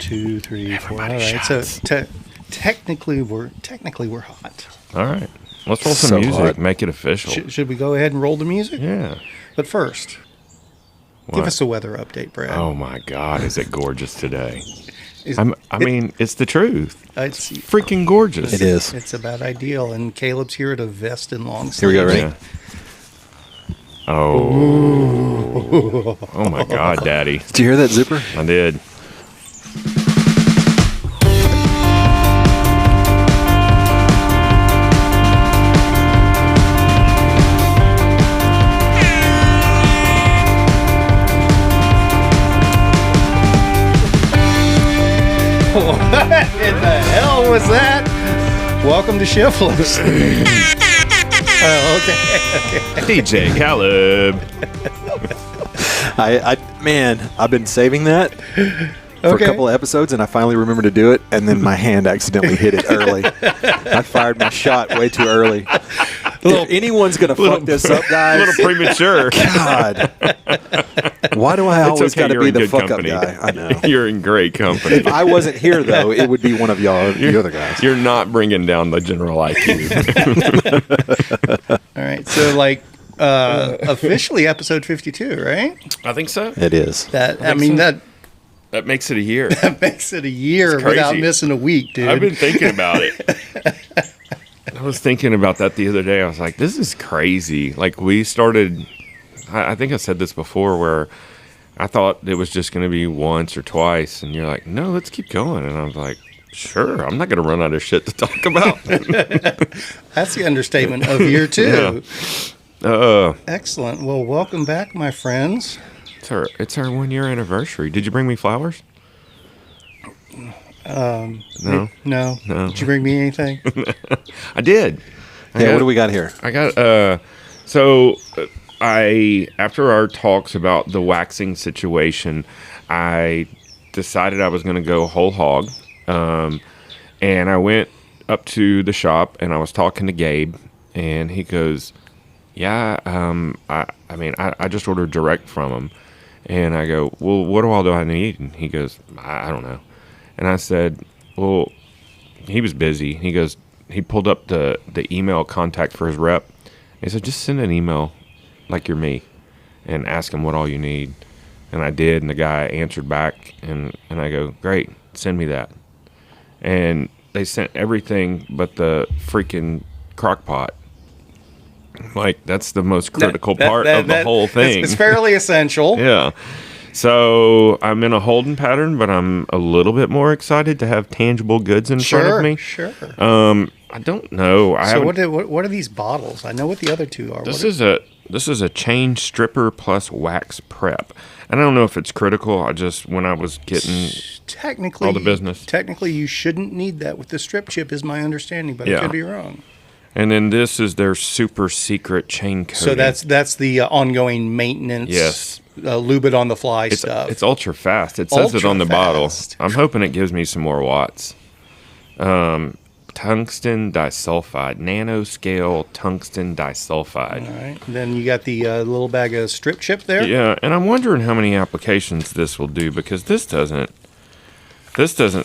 2, 3, 4. All right. shots. So technically we're hot. All right. Let's roll some So music. hot. Make it official. Should we go ahead and roll the music? Yeah. But first, give us a weather update, Brad. Oh my God, is it gorgeous today? I mean, it's the truth. It's Freaking gorgeous. It is. It's about ideal, and Caleb's here at a vest and long sleeves. Here we go, ready? Yeah. Oh. Oh my God, Daddy. Did you hear that zipper? I did. What in the hell was that? Welcome to Shiftless. Oh, okay. DJ Caleb. I've been saving that for a couple of episodes, and I finally remembered to do it, and then my hand accidentally hit it early. I fired my shot way too early. If anyone's going to fuck this up, guys. A little premature. God. Why do I always got to you're be in the good fuck company. up guy? I know. You're in great company. If I wasn't here, though, it would be one of y'all, the other guys. You're not bringing down the general IQ. All right. So, officially episode 52, right? I think so. It is. That makes it a year. that makes it a year It's crazy. without missing a week, dude. I've been thinking about it. I was thinking about that the other day. I was like, this is crazy. Like, we started, I think I said this before, where I thought it was just going to be once or twice. And you're like, no, let's keep going. And I was like, sure, I'm not going to run out of shit to talk about. That's the understatement of year 2. Yeah. Excellent. Well, welcome back, my friends. It's our 1 year anniversary. Did you bring me flowers? No. Did you bring me anything? I did. What do we got here? I got after our talks about the waxing situation, I decided I was going to go whole hog, and I went up to the shop and I was talking to Gabe, and he goes, "Yeah, I just ordered direct from him," and I go, "Well, what all do I need?" And he goes, "I don't know," and I said, "Well," he was busy. He goes, he pulled up the email contact for his rep. He said, just send an email like you're me and ask him what all you need. And I did, and the guy answered back, and I go, great, send me that. And they sent everything but the freaking crock pot. Like, that's the most critical part of the whole thing. It's fairly essential. Yeah. So I'm in a holding pattern, but I'm a little bit more excited to have tangible goods in front of me. Sure. I don't know. What are these bottles? I know what the other two are. This is a chain stripper plus wax prep. And I don't know if it's critical. When I was getting technically all the business. Technically, you shouldn't need that with the strip chip, is my understanding, but I could be wrong. And then this is their super secret chain coating. So that's the ongoing maintenance. Yes. Lube it on the fly stuff. It's ultra fast. It says it on the bottle. I'm hoping it gives me some more watts. Tungsten disulfide, nanoscale tungsten disulfide. All right. And then you got the little bag of strip chip there. Yeah, and I'm wondering how many applications this will do, because this doesn't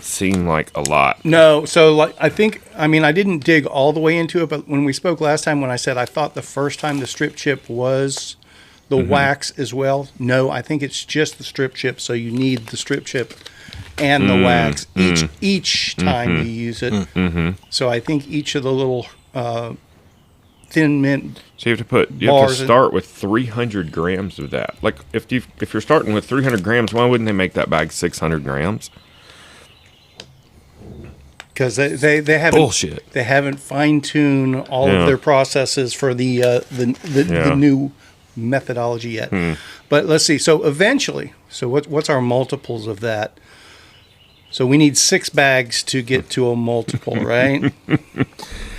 seem like a lot. No, so I didn't dig all the way into it, but when we spoke last time, when I said I thought the first time the strip chip was the wax as well, no, I think it's just the strip chip, so you need the strip chip and the wax each time you use it. So I think each of the little thin mint. So you have to start with 300 grams of that. Like if you're starting with 300 grams, why wouldn't they make that bag 600 grams? Because they haven't bullshit. They haven't fine-tuned all of their processes for the new methodology yet. But let's see. So eventually, what's our multiples of that? So we need 6 bags to get to a multiple, right?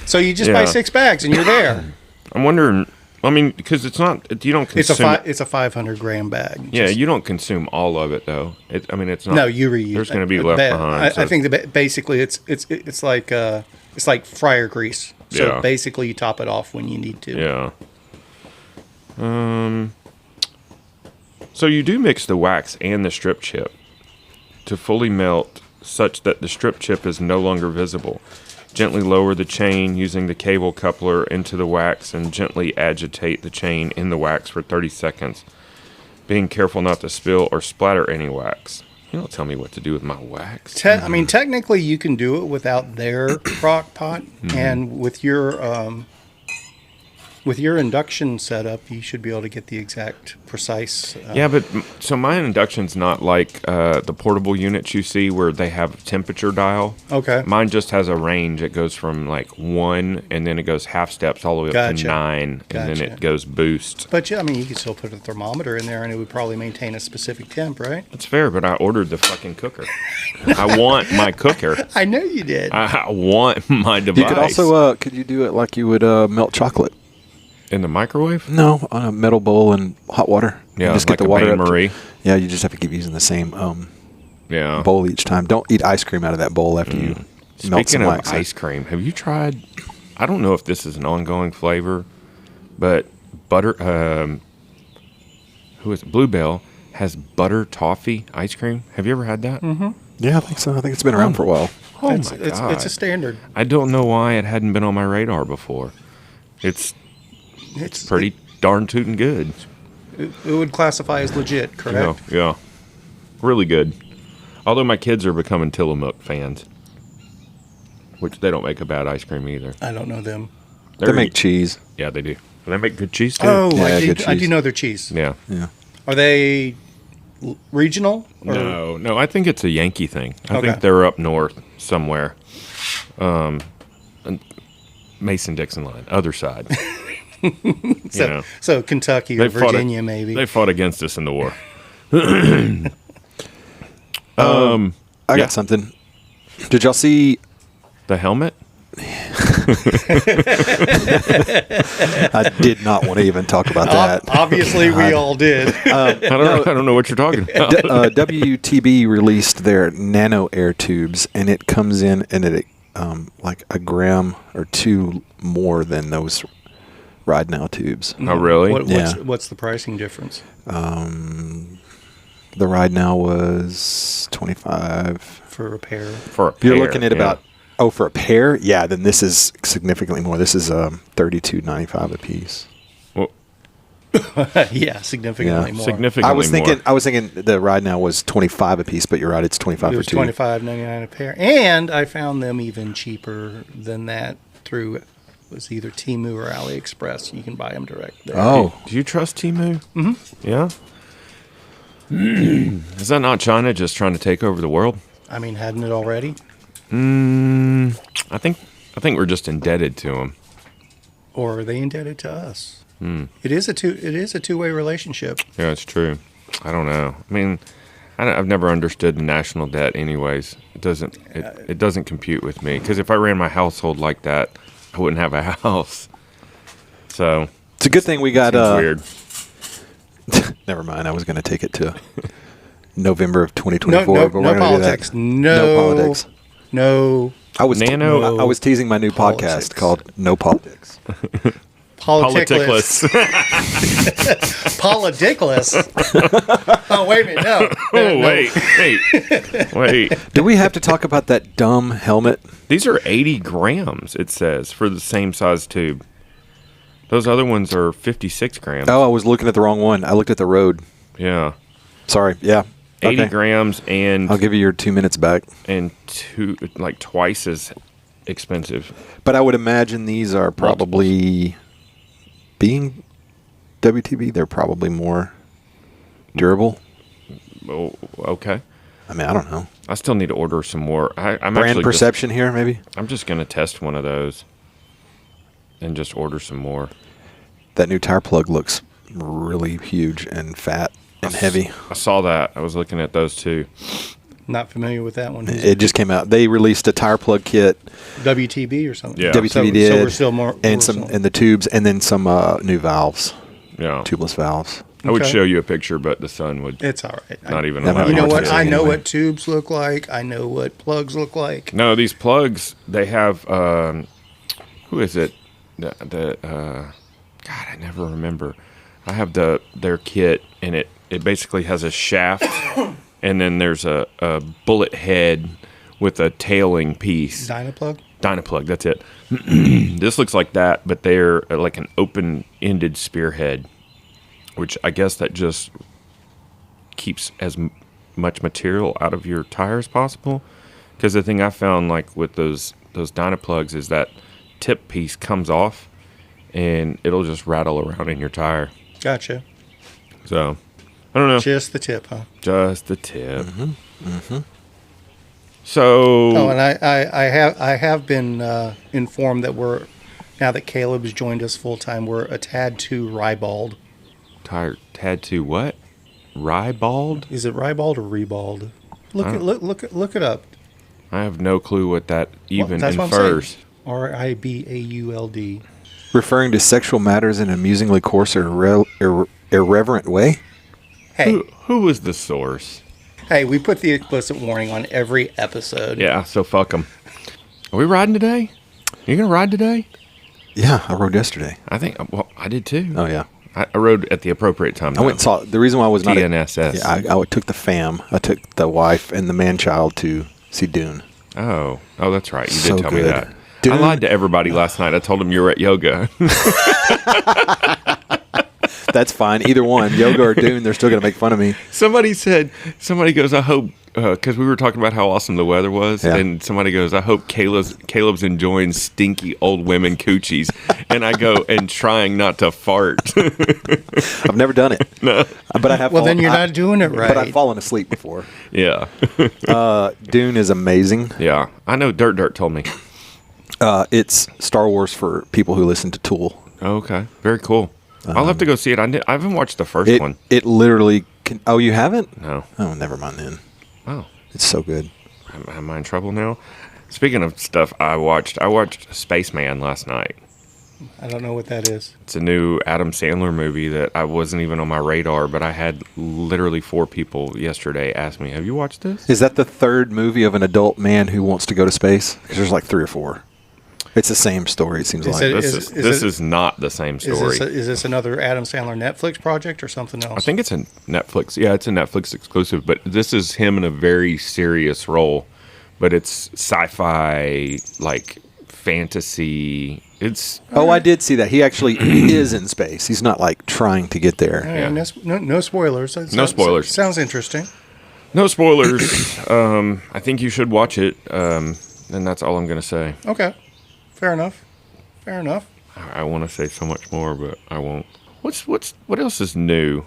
So you just buy 6 bags and you're there. I'm wondering. I mean, because you don't consume. It's a 500 gram bag. Yeah, you don't consume all of it though. It's not. No, you reuse. There's going to be left behind. I think that basically it's like fryer grease. So basically, you top it off when you need to. Yeah. So you do mix the wax and the strip chip to fully melt such that the strip chip is no longer visible. Gently lower the chain using the cable coupler into the wax and gently agitate the chain in the wax for 30 seconds, being careful not to spill or splatter any wax. You don't tell me what to do with my wax. I mean, technically, you can do it without their crock pot, and with your induction setup, you should be able to get the exact precise. Yeah, but so my induction's not like the portable units you see where they have a temperature dial. Okay. Mine just has a range. It goes from like 1, and then it goes half steps all the way up to 9, and then it goes boost. But yeah, I mean, you could still put a thermometer in there, and it would probably maintain a specific temp, right? That's fair, but I ordered the fucking cooker. I want my cooker. I know you did. I want my device. You could also, could you do it like you would melt chocolate? In the microwave? No, on a metal bowl and hot water. Yeah, you just like get the a water up bain-marie. Yeah, you just have to keep using the same Yeah. bowl each time. Don't eat ice cream out of that bowl after you melt some Speaking of wax. ice cream, have you tried? I don't know if this is an ongoing flavor, but butter. Who is it? Bluebell has butter toffee ice cream. Have you ever had that? Mm-hmm. Yeah, I think so. I think it's been around for a while. Oh it's, my it's, god! it's a standard. I don't know why it hadn't been on my radar before. It's pretty darn tootin' good. It would classify as legit, correct? Yeah, really good. Although my kids are becoming Tillamook fans, which they don't make a bad ice cream either. I don't know them. They make cheese. Yeah, they do. They make good cheese too. Oh, Yeah, I good do cheese. know their cheese. Yeah. Yeah. Are they regional? Or? No. I think it's a Yankee thing. I Okay. think they're up north somewhere. Mason-Dixon line, other side. So Kentucky or Virginia, maybe. They fought against us in the war. I got something. Did y'all see? The helmet? I did not want to even talk about that. Obviously, we all did. I don't know what you're talking about. WTB released their Nano Air tubes, and it comes in and it like a gram or 2 more than those Ride Now tubes. Oh, really? What's the pricing difference? The Ride Now was $25 for a pair. For a pair, You're looking at about for a pair, yeah. Then this is significantly more. This is $32.95 a piece. Well, Yeah, significantly more. significantly I was thinking more. the Ride Now was $25 a piece, but you're right. It's $25 It for was two. $25.99 a pair, and I found them even cheaper than that through it was either Temu or AliExpress. You can buy them direct there. Oh, Do you trust Temu? Mm-hmm. Yeah. Is that not China just trying to take over the world? I mean, hadn't it already? I think we're just indebted to them. Or are they indebted to us? It is a two-way relationship. Yeah, it's true. I don't know. I mean, I've never understood the national debt. Anyways, it doesn't compute with me because if I ran my household like that, I wouldn't have a house. So it's a good thing we got. weird. Never mind. I was going to take it to November of 2024. No but we're gonna politics. do that. No politics. No I was Nano- I was teasing my new Politics. podcast called No Politics. politicless. Politicless. Oh, wait a minute. No. Oh, wait. Do we have to talk about that dumb helmet? These are 80 grams, it says, for the same size tube. Those other ones are 56 grams. Oh, I was looking at the wrong one. I looked at the road. Yeah. Sorry. Yeah. 80 Okay. grams and I'll give you your 2 minutes back. twice as expensive. But I would imagine these are probably, being WTB, they're probably more durable. Oh, okay. I mean, I don't know. I still need to order some more. I'm Brand actually perception here, maybe? I'm just going to test one of those and just order some more. That new tire plug looks really huge and fat and heavy. I saw that. I was looking at those too. Not familiar with that one. It just came out. They released a tire plug kit. WTB or something? Yeah. WTB So did. we're still more... And the tubes, and then some new valves, Yeah. tubeless valves. I would Okay. show you a picture, but the sun would It's all right. not even That allow might You be know more what? I interesting know anyway. what tubes look like. I know what plugs look like. No, these plugs, they have, who is it? God, I never remember. I have their kit, and it basically has a shaft, and then there's a bullet head with a tailing piece. Dynaplug? Dynaplug, that's it. This looks like that, but they're like an open-ended spearhead, which I guess that just keeps as much material out of your tire as possible. Because the thing I found, like with those Dynaplugs, is that tip piece comes off, and it'll just rattle around in your tire. Gotcha. So, I don't know. Just the tip, huh? Just the tip. So. Oh, and I have been informed that now that Caleb's joined us full time, we're a tad too ribald. Tad too what? Ribald? Is it ribald or rebald? Look it up. I have no clue what that even that's infers. RIBAULD. Referring to sexual matters in an amusingly coarse or irreverent way? Hey, Who was the source? hey, we put the explicit warning on every episode. Yeah, so fuck them. Are we riding today? You gonna ride today? Yeah, I rode yesterday. I think. Well, I did too. Oh, yeah. I rode at the appropriate time. I went and saw. The reason why I was not. TNSS. I took the fam. I took the wife and the man-child to see Dune. Oh, that's right. You So did tell me good. that. Dune. I lied to everybody last night. I told them you were at yoga. That's fine. Either one, yoga or Dune, they're still going to make fun of me. Somebody goes, I hope, because we were talking about how awesome the weather was, Yeah. and somebody goes, I hope Caleb's enjoying stinky old women coochies. And I go, and trying not to fart. I've never done it. No. But I have. Well, then you're not doing it right. But I've fallen asleep before. Yeah. Dune is amazing. Yeah. I know Dirt told me. It's Star Wars for people who listen to Tool. Okay. Very cool. I'll have to go see it. I haven't watched the first one. It literally can. Oh, you haven't? No. Oh, never mind then. Oh. It's so good. Am I in trouble now? Speaking of stuff I watched Spaceman last night. I don't know what that is. It's a new Adam Sandler movie that I wasn't even on my radar, but I had literally 4 people yesterday ask me, have you watched this? Is that the third movie of an adult man who wants to go to space? Because there's like 3 or 4. It's the same story, it seems like. This is not the same story. Is this another Adam Sandler Netflix project or something else? I think it's a Netflix. Yeah, it's a Netflix exclusive, but this is him in a very serious role. But it's sci-fi, like fantasy. It's I did see that. He actually is in space. He's not like trying to get there. Yeah, no spoilers. No spoilers. Sounds interesting. no spoilers. I think you should watch it. And that's all I'm going to say. Okay. Fair enough. I want to say so much more, but I won't. What else is new?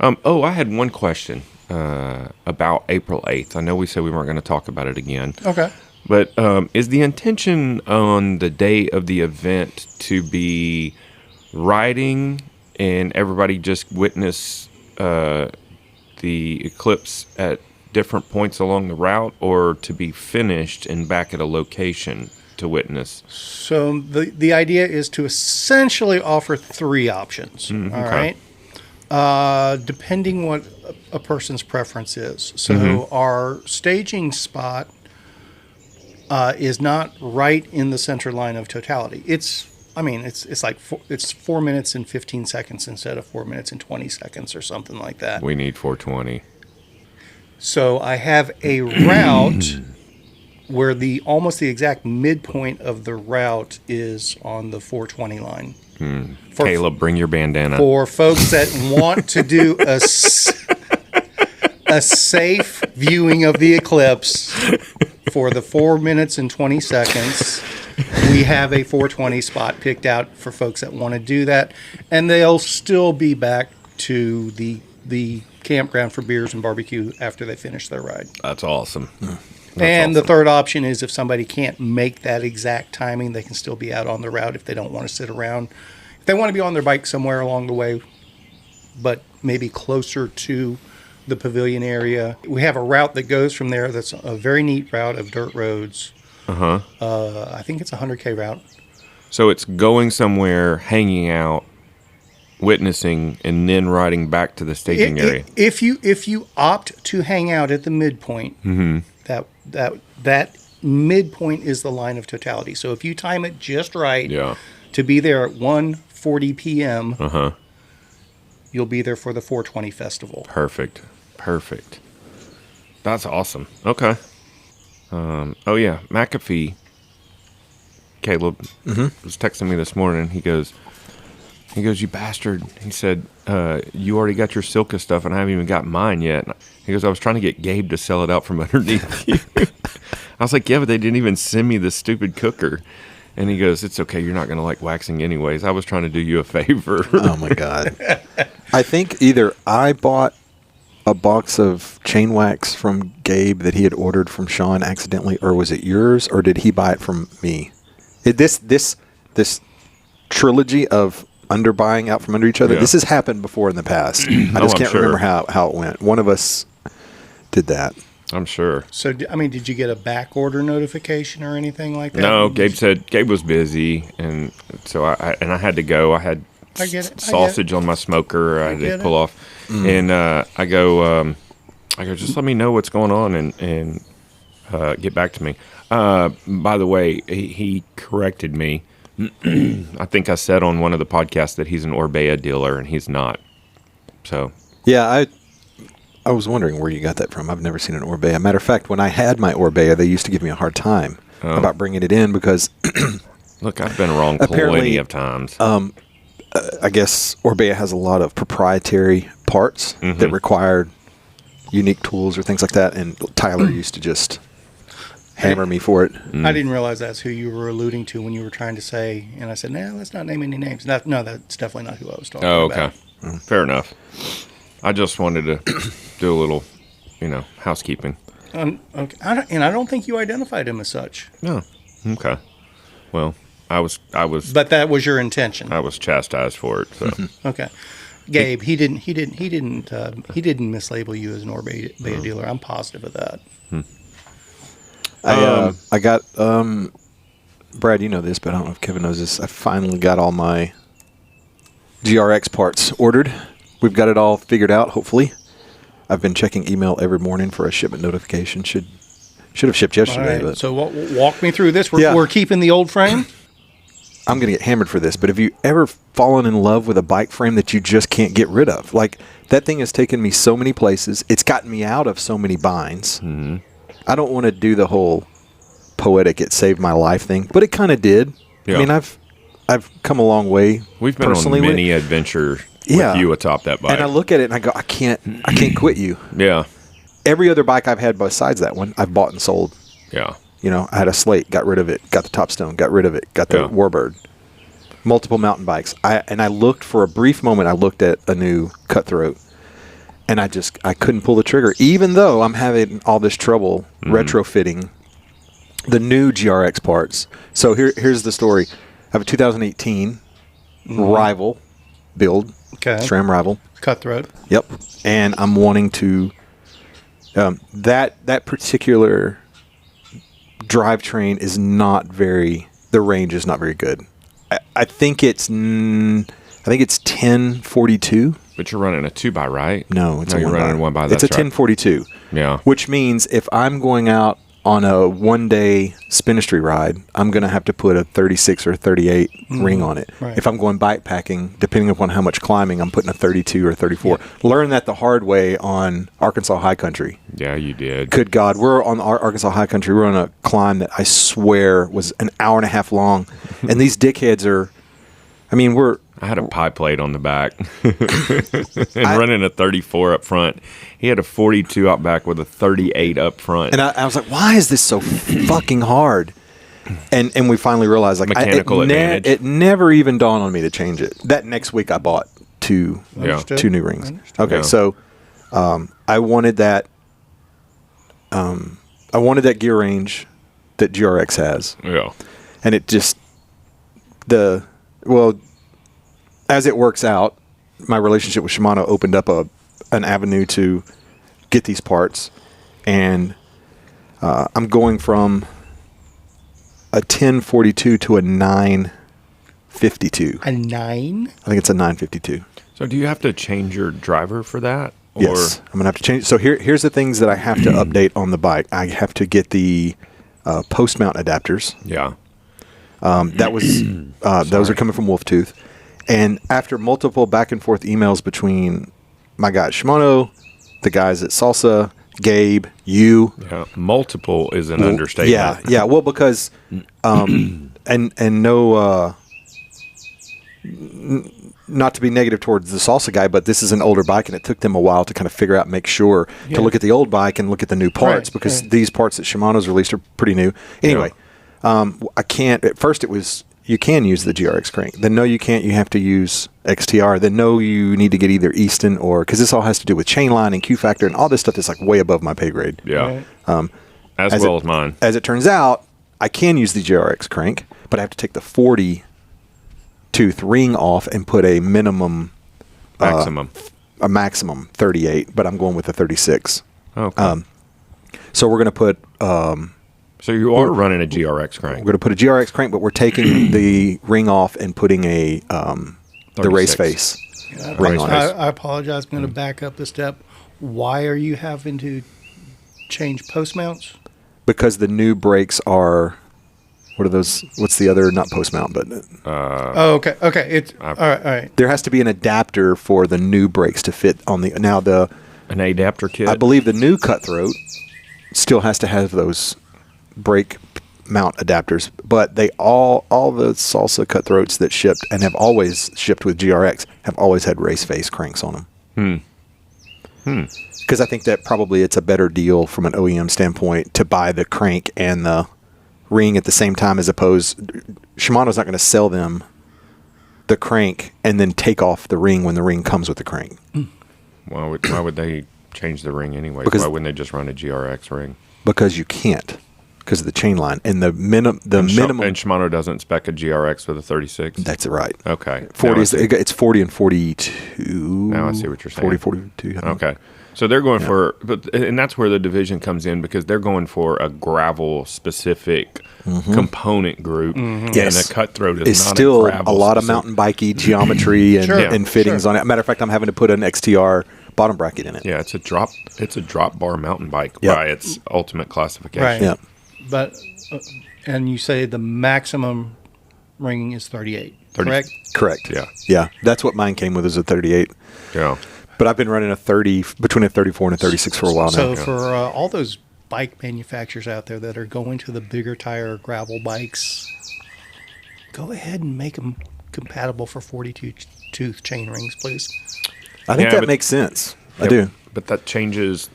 I had one question about April 8th. I know we said we weren't going to talk about it again. Okay. But is the intention on the day of the event to be riding and everybody just witness the eclipse at different points along the route, or to be finished and back at a location to witness? So the idea is to essentially offer 3 options. All right. Depending what a person's preference is. So our staging spot is not right in the center line of totality. It's 4 minutes and 15 seconds instead of 4 minutes and 20 seconds or something like that. We need 420. So I have a route where almost the exact midpoint of the route is on the 420 line. Caleb, bring your bandana. For folks that want to do a safe viewing of the eclipse for the 4 minutes and 20 seconds, we have a 420 spot picked out for folks that want to do that, and they'll still be back to the campground for beers and barbecue after they finish their ride. That's awesome. The third option is if somebody can't make that exact timing, they can still be out on the route if they don't want to sit around. If they want to be on their bike somewhere along the way, but maybe closer to the pavilion area. We have a route that goes from there that's a very neat route of dirt roads. I think it's a 100K route. So it's going somewhere, hanging out, witnessing, and then riding back to the staging area. If you opt to hang out at the midpoint, that midpoint is the line of totality. So if you time it just right to be there at 1:40 p.m., you'll be there for the 420 festival. Perfect. That's awesome. Okay. Oh yeah, McAfee. Caleb was texting me this morning. He goes, you bastard. He said, you already got your Silka stuff and I haven't even got mine yet. He goes, I was trying to get Gabe to sell it out from underneath you. I was like, yeah, but they didn't even send me the stupid cooker. And he goes, it's okay. You're not going to like waxing anyways. I was trying to do you a favor. Oh my God. I think either I bought a box of chain wax from Gabe that he had ordered from Sean accidentally, or was it yours, or did he buy it from me? This trilogy of underbuying out from under each other, this has happened before in the past. I just can't remember how it went. One of us did that. I'm sure. So, did you get a back order notification or anything like that? No, Gabe was busy, and so I had to go. I had sausage on my smoker. I had to pull off, and I go, just let me know what's going on and get back to me. By the way, he corrected me. I think I said on one of the podcasts that he's an Orbea dealer, and he's not. So yeah, I was wondering where you got that from. I've never seen an Orbea. Matter of fact, when I had my Orbea, they used to give me a hard time about bringing it in because... Look, I've been wrong plenty of times. I guess Orbea has a lot of proprietary parts that required unique tools or things like that, and Tyler used to just hammer me for it. I didn't realize that's who you were alluding to when you were trying to say, and I said, let's not name any names. No, that's definitely not who I was talking about. Oh, okay. Fair enough. I just wanted to do a little, housekeeping. Okay. I don't think you identified him as such. No. Okay. Well, I was. But that was your intention. I was chastised for it. So. Okay. Gabe, he didn't mislabel you as an Orbea dealer. I'm positive of that. I got Brad, you know this, but I don't know if Kevin knows this. I finally got all my GRX parts ordered. We've got it all figured out, hopefully. I've been checking email every morning for a shipment notification. Should have shipped yesterday. Right. But So walk me through this. We're keeping the old frame? I'm going to get hammered for this, but have you ever fallen in love with a bike frame that you just can't get rid of? Like, that thing has taken me so many places. It's gotten me out of so many binds. Mm-hmm. I don't want to do the whole poetic "it saved my life" thing, but it kind of did. Yeah. I mean, I've come a long way. We've been on many adventures with you atop that bike. And I look at it and I go, I can't quit you. Yeah. Every other bike I've had besides that one, I've bought and sold. Yeah. I had a Slate, got rid of it. Got the Topstone, got rid of it. Got the Warbird. Multiple mountain bikes. I looked for a brief moment. I looked at a new Cutthroat, and I couldn't pull the trigger, even though I'm having all this trouble retrofitting the new GRX parts. So here's the story. I have a 2018 Rival build, SRAM Rival. Cutthroat. Yep. And I'm wanting to, that particular drivetrain is not the range is not very good. I think it's 1042. But you're running a 2x, right? No, it's a 1x. You're running a 1x. It's a 1042. Yeah. Which means if I'm going out on a one-day Spinistry ride, I'm going to have to put a 36 or 38 ring on it. Right. If I'm going bike packing, depending upon how much climbing, I'm putting a 32 or 34. Yeah. Learned that the hard way on Arkansas High Country. Yeah, you did. Good God. We're on Arkansas High Country. We're on a climb that I swear was an hour and a half long. And these dickheads are, I had a pie plate on the back and running a 34 up front. He had a 42 out back with a 38 up front. And I was like, why is this so fucking hard? And we finally realized, like, mechanical advantage. It never even dawned on me to change it. That next week I bought two new rings. Okay, so I wanted that. I wanted that gear range that GRX has. Yeah. And it just as it works out, my relationship with Shimano opened up an avenue to get these parts, and I'm going from a 1042 to a 952. A 9? I think it's a 952. So do you have to change your driver for that? Or? Yes, I'm going to have to change. So here's the things that I have to update on the bike. I have to get the post mount adapters. Yeah. Those are coming from Wolftooth. And after multiple back and forth emails between my guy at Shimano, the guys at Salsa, Gabe, you. Yeah, multiple is an understatement. Yeah. Well, because and no, not to be negative towards the salsa guy, but this is an older bike, and it took them a while to kind of figure out, make sure to look at the old bike and look at the new parts because these parts that Shimano's released are pretty new. Anyway, I can't. At first, it was you can use the GRX crank. Then no, you can't. You have to use XTR. Then no, you need to get either Easton or because this all has to do with chain line and Q factor and all this stuff that's like way above my pay grade. Yeah, as well as mine. As it turns out, I can use the GRX crank, but I have to take the 40 tooth ring off and put a minimum a maximum 38, but I'm going with a 36. Okay. So we're going to put so you are running a GRX crank. We're going to put a GRX crank, but we're taking the ring off and putting a the race face ring on it. I apologize. I'm going to back up a step. Why are you having to change post mounts? Because the new brakes are what are those? What's the other? Not post mount, but okay. It's all right. There has to be an adapter for the new brakes to fit on the an adapter kit. I believe the new Cutthroat still has to have those brake mount adapters, but they all the Salsa Cutthroats that shipped and have always shipped with GRX have always had race face cranks on them. Because I think that probably it's a better deal from an OEM standpoint to buy the crank and the ring at the same time as opposed Shimano's not going to sell them the crank and then take off the ring when the ring comes with the crank. Why would they change the ring anyway? Why wouldn't they just run a GRX ring? Because you can't. Because of the chain line and the minimum. And Shimano doesn't spec a GRX with a 36. That's right. Okay. 40 it's 40 and 42. Now I see what you're saying. 40, 42. Okay. So they're going for, and that's where the division comes in because they're going for a gravel specific component group. Yes. And a Cutthroat is it's not still a lot of mountain bikey geometry and fittings on it. Matter of fact, I'm having to put an XTR bottom bracket in it. Yeah, it's a drop bar mountain bike by its ultimate classification. Right. Yeah. But and you say the maximum ringing is 38, correct? Correct. Yeah. Yeah. That's what mine came with, is a 38. Yeah. But I've been running a 30, between a 34 and a 36 for a while now. So for all those bike manufacturers out there that are going to the bigger tire gravel bikes, go ahead and make them compatible for 42 tooth chain rings, please. I think that makes sense. I do. But that changes.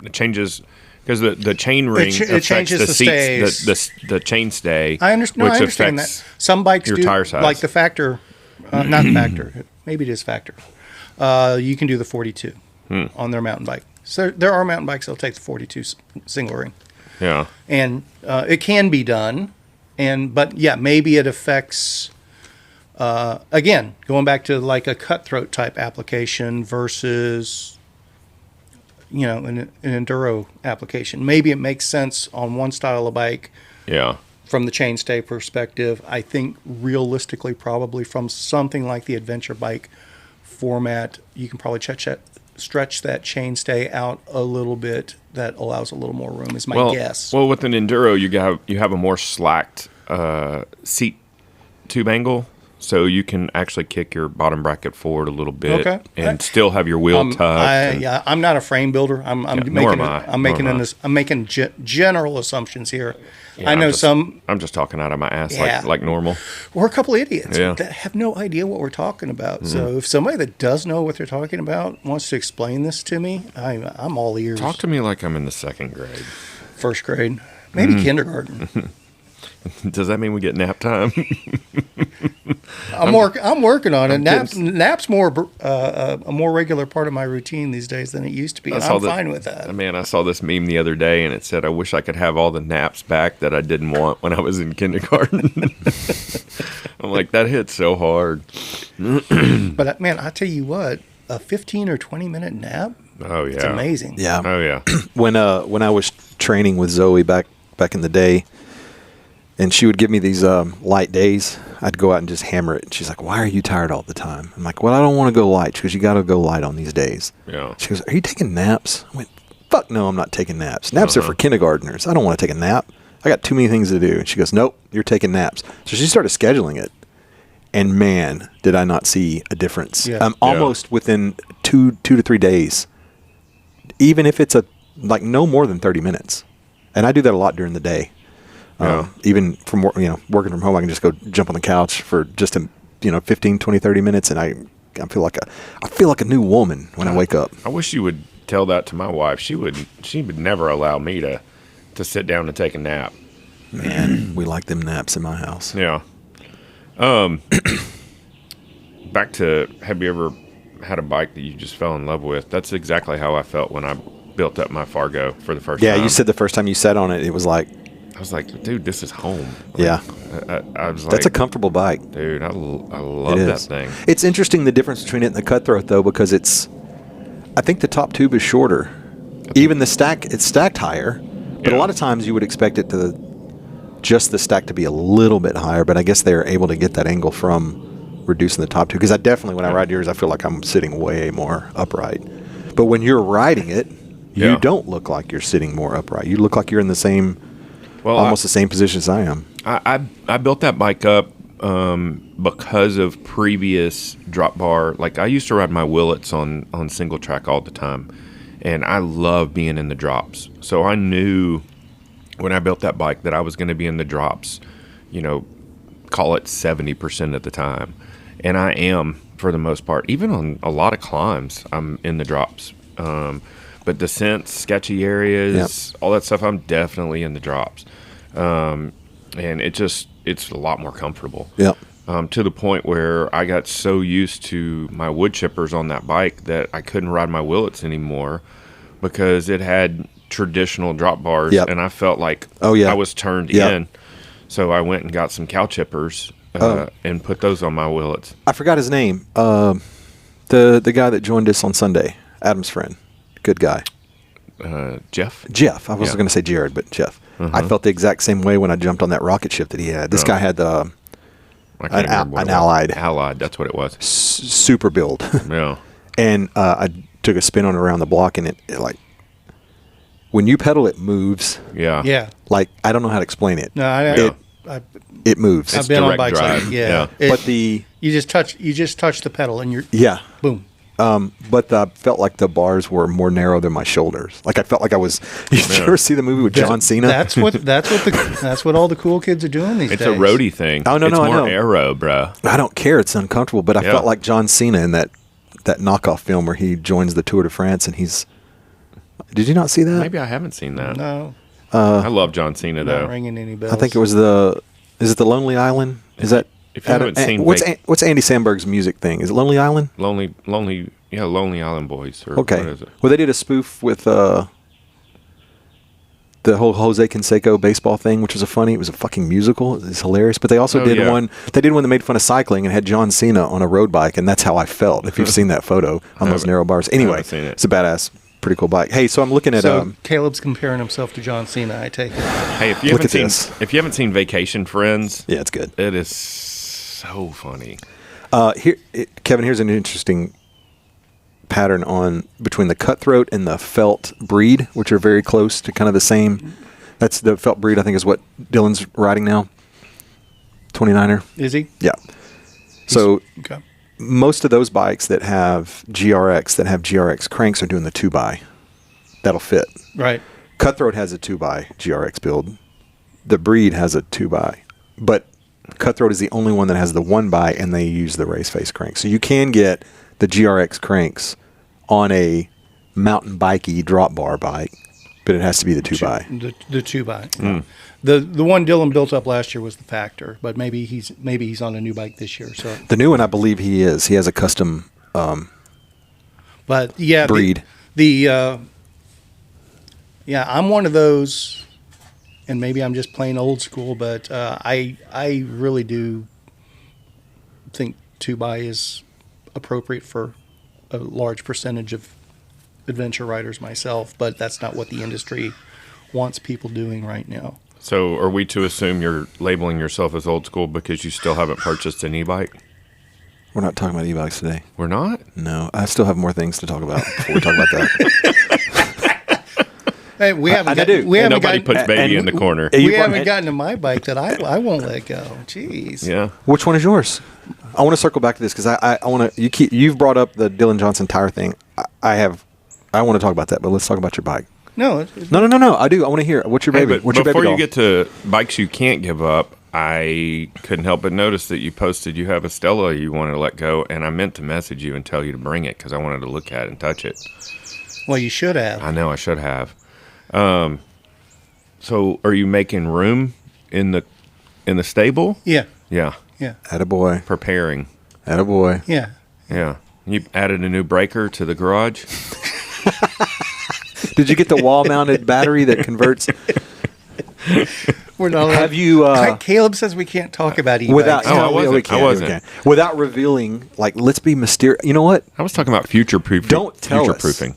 It changes because the chain ring it changes the seats, stays. The chain stay. I understand. Which I understand that. affects Some bikes your do, tire size. like the Factor, not the Factor. Maybe it is Factor. You can do the 42 on their mountain bike. So there are mountain bikes that'll take the 42 single ring. Yeah. And it can be done, but maybe it affects. Again, going back to like a Cutthroat type application versus, an enduro application. Maybe it makes sense on one style of bike. Yeah. From the chainstay perspective, I think realistically, probably from something like the adventure bike format, you can probably stretch that chainstay out a little bit. That allows a little more room, is my guess. Well, with an enduro, you have a more slacked seat tube angle, so you can actually kick your bottom bracket forward a little bit and still have your wheel tucked. I'm not a frame builder. I'm making general assumptions here. Yeah, I know I'm just talking out of my ass like normal. We're a couple idiots that have no idea what we're talking about. So if somebody that does know what they're talking about wants to explain this to me, I'm all ears. Talk to me like I'm in the second grade. First grade. Maybe kindergarten. Does that mean we get nap time? I'm working on it. Nap's more a more regular part of my routine these days than it used to be. And I'm fine with that. Man, I saw this meme the other day, and it said, "I wish I could have all the naps back that I didn't want when I was in kindergarten." I'm like, that hits so hard. But man, I tell you what, a 15 or 20 minute nap. Oh yeah, it's amazing. Yeah. Oh yeah. When I was training with Zoe back in the day. And she would give me these light days. I'd go out and just hammer it. And she's like, "Why are you tired all the time?" I'm like, "Well, I don't want to go light." She goes, "You got to go light on these days." Yeah. She goes, "Are you taking naps?" I went, "Fuck no, I'm not taking naps. Naps are for kindergartners. I don't want to take a nap. I got too many things to do." And she goes, "Nope, you're taking naps." So she started scheduling it. And man, did I not see a difference. Yeah. Almost within two to 3 days. Even if it's a like no more than 30 minutes. And I do that a lot during the day. Even from working from home, I can just go jump on the couch for just 15, 20, 30 minutes, and I feel like a new woman when I wake up. I wish you would tell that to my wife. She would never allow me to sit down and take a nap. Man, we like them naps in my house. Yeah. Back to, have you ever had a bike that you just fell in love with? That's exactly how I felt when I built up my Fargo for the first time. Yeah, you said the first time you sat on it, it was like... I was like, dude, this is home. Yeah. I was like... That's a comfortable bike. Dude, I love that thing. It's interesting the difference between it and the Cutthroat, though, because I think the top tube is shorter. Even it's stacked higher, but a lot of times you would expect it just the stack to be a little bit higher, but I guess they're able to get that angle from reducing the top tube. Because I definitely, when I ride yours, I feel like I'm sitting way more upright. But when you're riding it, you don't look like you're sitting more upright. You look like you're in the same... almost the same position as I am. I built that bike up because of previous drop bar. Like, I used to ride my Willets on single track all the time, and I love being in the drops. So I knew when I built that bike that I was going to be in the drops, call it 70% of the time. And I am, for the most part. Even on a lot of climbs, I'm in the drops. But descents, sketchy areas, all that stuff, I'm definitely in the drops. And it's a lot more comfortable. Yep. To the point where I got so used to my wood chippers on that bike that I couldn't ride my Willets anymore because it had traditional drop bars, and I felt like I was turned in. So I went and got some cow chippers and put those on my Willets. I forgot his name. The guy that joined us on Sunday, Adam's friend. Good guy. Jeff? Jeff. I was going to say Jared, but Jeff. I felt the exact same way when I jumped on that rocket ship that he had. This guy had an Allied. Allied, that's what it was. Super build. Yeah. And I took a spin on it around the block, and it like, when you pedal, it moves. Yeah. Yeah. Like, I don't know how to explain it. No, it moves. I've been on bikes drive. like yeah. But you just touch the pedal and you're boom. But I felt like the bars were more narrow than my shoulders. Like, I felt like I was. You ever see the movie with John Cena? That's what all the cool kids are doing these days. It's a roadie thing. Oh no, it's I more know. aero, bro. I don't care. It's uncomfortable. But I felt like John Cena in that knockoff film where he joins the Tour de France and he's. Did you not see that? Maybe I haven't seen that. No. I love John Cena though. Not ringing any bells. I think it was Is it the Lonely Island? Is that? If you haven't seen, what's Andy Samberg's music thing? Is it Lonely Island? Lonely Island Boys. Or okay. What is it? Well, they did a spoof with the whole Jose Canseco baseball thing, which was it was a fucking musical. It was hilarious. But they also did one. They did one that made fun of cycling and had John Cena on a road bike, and that's how I felt. If you've seen that photo on those narrow bars. Anyway, it's a badass, pretty cool bike. Hey, so I'm looking at. So Caleb's comparing himself to John Cena. I take it. Hey, if you haven't seen Vacation Friends, yeah, it's good. It is so funny. Kevin, here's an interesting pattern between the Cutthroat and the Felt breed, which are very close to kind of the same. That's the Felt breed, I think, is what Dylan's riding now. 29er. Is he? Yeah. So most of those bikes that have GRX cranks are doing the 2x. That'll fit. Right. Cutthroat has a 2x GRX build. The breed has a 2x. But Cutthroat is the only one that has the 1x, and they use the race face crank. So you can get the GRX cranks on a mountain bikey drop bar bike, but it has to be the 2x. The 2x. The one Dylan built up last year was the Factor, but maybe he's on a new bike this year. So the new one, I believe he is. He has a custom. But yeah, breed. I'm one of those, and maybe I'm just plain old school, but I really do think 2x is appropriate for a large percentage of adventure riders myself, but that's not what the industry wants people doing right now. So are we to assume you're labeling yourself as old school because you still haven't purchased an e-bike? We're not talking about e-bikes today. We're not? No, I still have more things to talk about before we talk about that. Hey, nobody puts baby in the corner. We haven't gotten to my bike that I won't let go. Jeez. Yeah. Which one is yours? I want to circle back to this because I want to. You've brought up the Dylan Johnson tire thing. I want to talk about that, but let's talk about your bike. No. No. I do. I want to hear. What's your baby? But What's your baby before doll? you get to bikes you can't give up, I couldn't help but notice that you posted you have a Stella you wanted to let go, and I meant to message you and tell you to bring it because I wanted to look at it and touch it. Well, you should have. I know I should have. So are you making room in the stable? Yeah. Yeah. Yeah. Attaboy. Preparing. Attaboy. Yeah. Yeah. You added a new breaker to the garage? Did you get the wall-mounted battery that converts? We're not allowed. Have you? Caleb says we can't talk about e-bikes. Without, Oh, I wasn't. we can, I wasn't. we can. Without revealing, like, let's be mysterious. You know what? I was talking about future-proofing. Don't tell us. Future-proofing.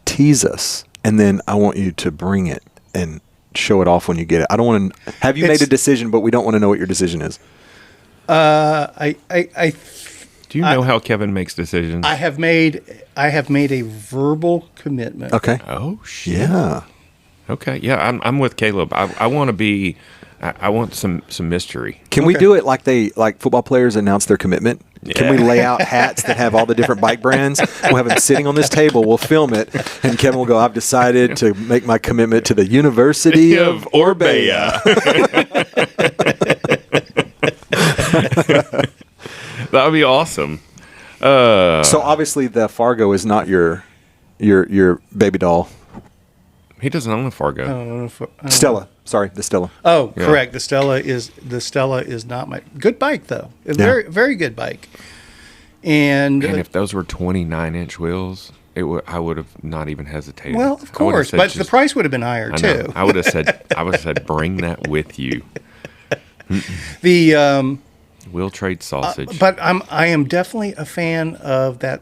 Tease us, and then I want you to bring it and show it off when you get it. I don't want to. Have you made a decision? But we don't want to know what your decision is. Do you know how Kevin makes decisions? I have made a verbal commitment. Okay. Oh shit. Yeah. Okay. Yeah, I'm with Caleb. I want to be. I want some mystery. Can we do it like football players announce their commitment? Can we lay out hats that have all the different bike brands? We'll have them sitting on this table. We'll film it, and Kevin will go, "I've decided to make my commitment to the University of Orbea." That would be awesome. So obviously, the Fargo is not your baby doll. He doesn't own a Fargo. I don't know if, Stella. Sorry, the Stella. Oh, Yeah. correct. The Stella is not my good bike though. A very very good bike. And And if those were 29-inch wheels, I would have not even hesitated. well, of I would have course, said but the just- price would have been higher I know. too. I would have said, bring that with you. The We'll trade sausage. but I am definitely a fan of that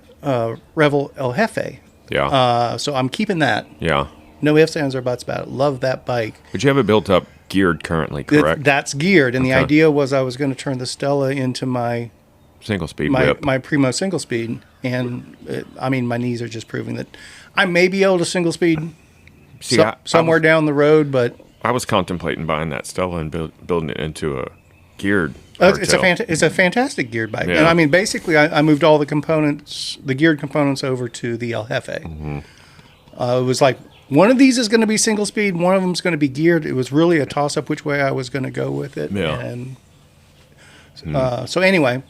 Revel El Jefe. yeah. So I'm keeping that. Yeah. No ifs, ands, or buts about it. Love that bike. But you have it built up geared currently, correct? That's geared, and the Okay. idea was I was going to turn the Stella into my Single speed whip. my Primo single speed, and my knees are just proving that I may be able to single speed See, somewhere down the road, but I was contemplating buying that Stella and building it into a geared. it's hardtail. a fantastic geared bike. Yeah. And I mean, basically, I moved all the components, the geared components, over to the El Jefe. Mm-hmm. It was like one of these is going to be single speed, one of them is going to be geared. It was really a toss up which way I was going to go with it. Yeah. And so anyway.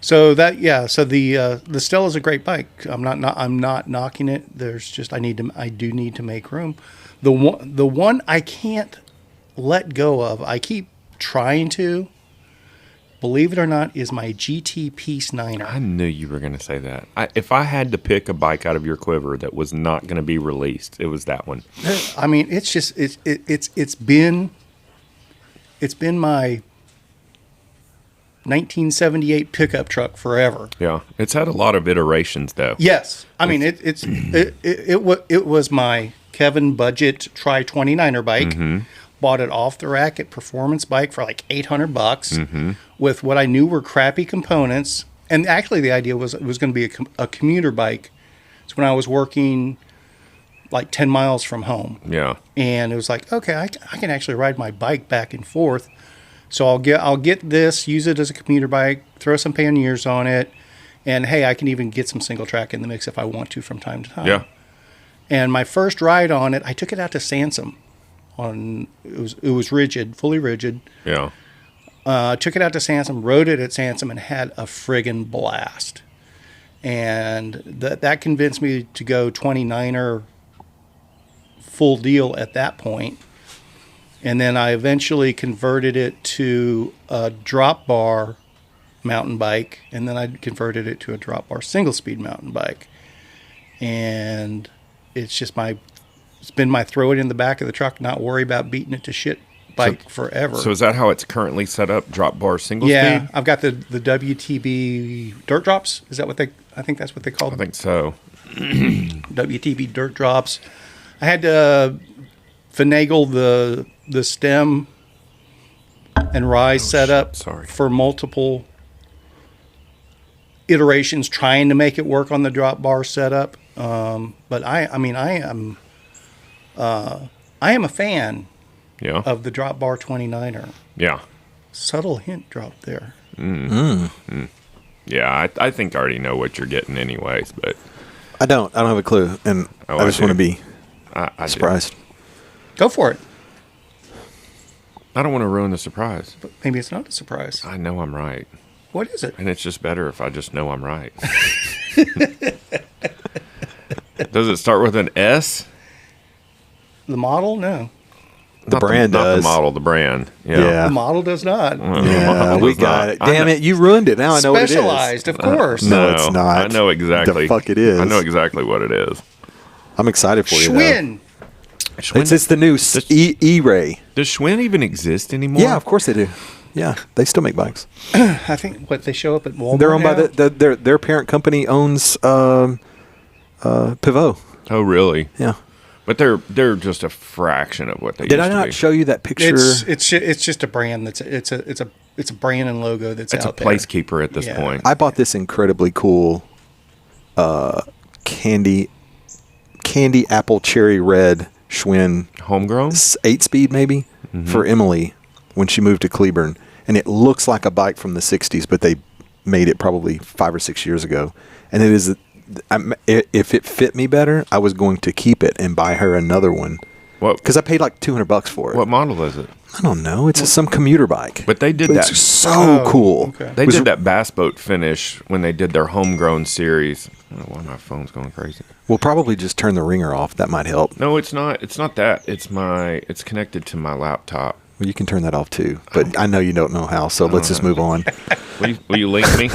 So the Stella is a great bike. I'm not knocking it. There's just I do need to make room. The one I can't let go of. I keep trying to. Believe it or not, is my GT Peace 9er. I knew you were going to say that. If I had to pick a bike out of your quiver that was not going to be released, it was that one. I mean, it's just it's been my 1978 pickup truck forever. Yeah, it's had a lot of iterations though. Yes, I mean it was my Kevin budget Tri 29er bike. Mm-hmm. Bought it off the rack at Performance Bike for like $800 with what I knew were crappy components. And actually, the idea was it was going to be a commuter bike. It's when I was working like 10 miles from home. Yeah. And it was like, okay, I can actually ride my bike back and forth. So I'll get this, use it as a commuter bike, throw some panniers on it, and hey, I can even get some single track in the mix if I want to from time to time. Yeah. And my first ride on it, I took it out to Sansom. It was rigid, fully rigid. Yeah. Took it out to Sansom, rode it at Sansom, and had a friggin' blast. And that convinced me to go 29er full deal at that point. And then I eventually converted it to a drop bar mountain bike, and then I converted it to a drop bar single speed mountain bike. And it's been my throw it in the back of the truck, not worry about beating it to shit bike forever. So is that how it's currently set up? Drop bar single Yeah, speed? I've got the WTB dirt drops. Is that what I think that's what they call I them? think so. WTB dirt drops. I had to finagle the stem and rise setup sorry. for multiple iterations trying to make it work on the drop bar setup. But I am a fan Yeah. of the drop bar 29er. Yeah. Subtle hint drop there. Yeah, I think I already know what you're getting anyways, but I don't have a clue, and Oh, I just I want to do. be I do. Surprised. Go for it. I don't want to ruin the surprise. But maybe it's not a surprise. I know I'm right. What is it? And it's just better if I just know I'm right. Does it start with an S? The model? No. The brand not does. the model, the brand. Yeah. The model does not. Yeah, we got it. Damn it, you ruined it. Now I know what it is. Specialized, of course. No, it's not. I know exactly. The fuck it is. I know exactly what it is. I'm excited for you, though. Schwinn. It's the new E-Ray. Does Schwinn even exist anymore? Yeah, of course they do. Yeah, they still make bikes. I think they show up at Walmart. They're owned by now? their parent company owns Pivot. Oh, really? Yeah. But they're just a fraction of what they Did used I to not be. show you that picture? It's just a brand it's a brand and logo that's It's a out there. placekeeper at this point. I bought this incredibly cool candy apple cherry red Schwinn Homegrown? 8-speed maybe for Emily when she moved to Cleburne, and it looks like a bike from the 60s, but they made it probably 5 or 6 years ago, and it is. If it fit me better, I was going to keep it and buy her another one. What? Because I paid like $200 for it. What model is it? I don't know. It's some commuter bike. But they did But that. It's so cool. Okay. They It was- did that bass boat finish when they did their homegrown series. I don't know why my phone's going crazy. We'll probably just turn the ringer off. That might help. No, it's not. It's not that. It's connected to my laptop. Well, you can turn that off too. But I know you don't know how, so let's just move on. Will you link me?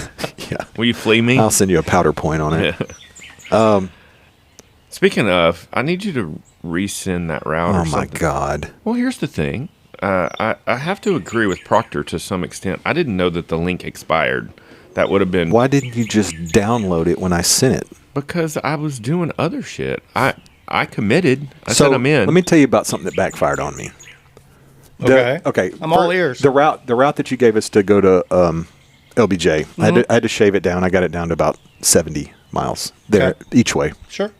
Yeah. Will you flee me? I'll send you a powder point on it. Speaking of, I need you to resend that route. Oh or my something. God. Well, here's the thing. I have to agree with Proctor to some extent. I didn't know that the link expired. That would have been Why didn't you just download it when I sent it? because I was doing other shit. I committed. I So said I'm in. let me tell you about something that backfired on me. Okay. I'm all ears. The route that you gave us to go to LBJ, I had to shave it down. I got it down to about 70 miles there Okay. each way. Sure.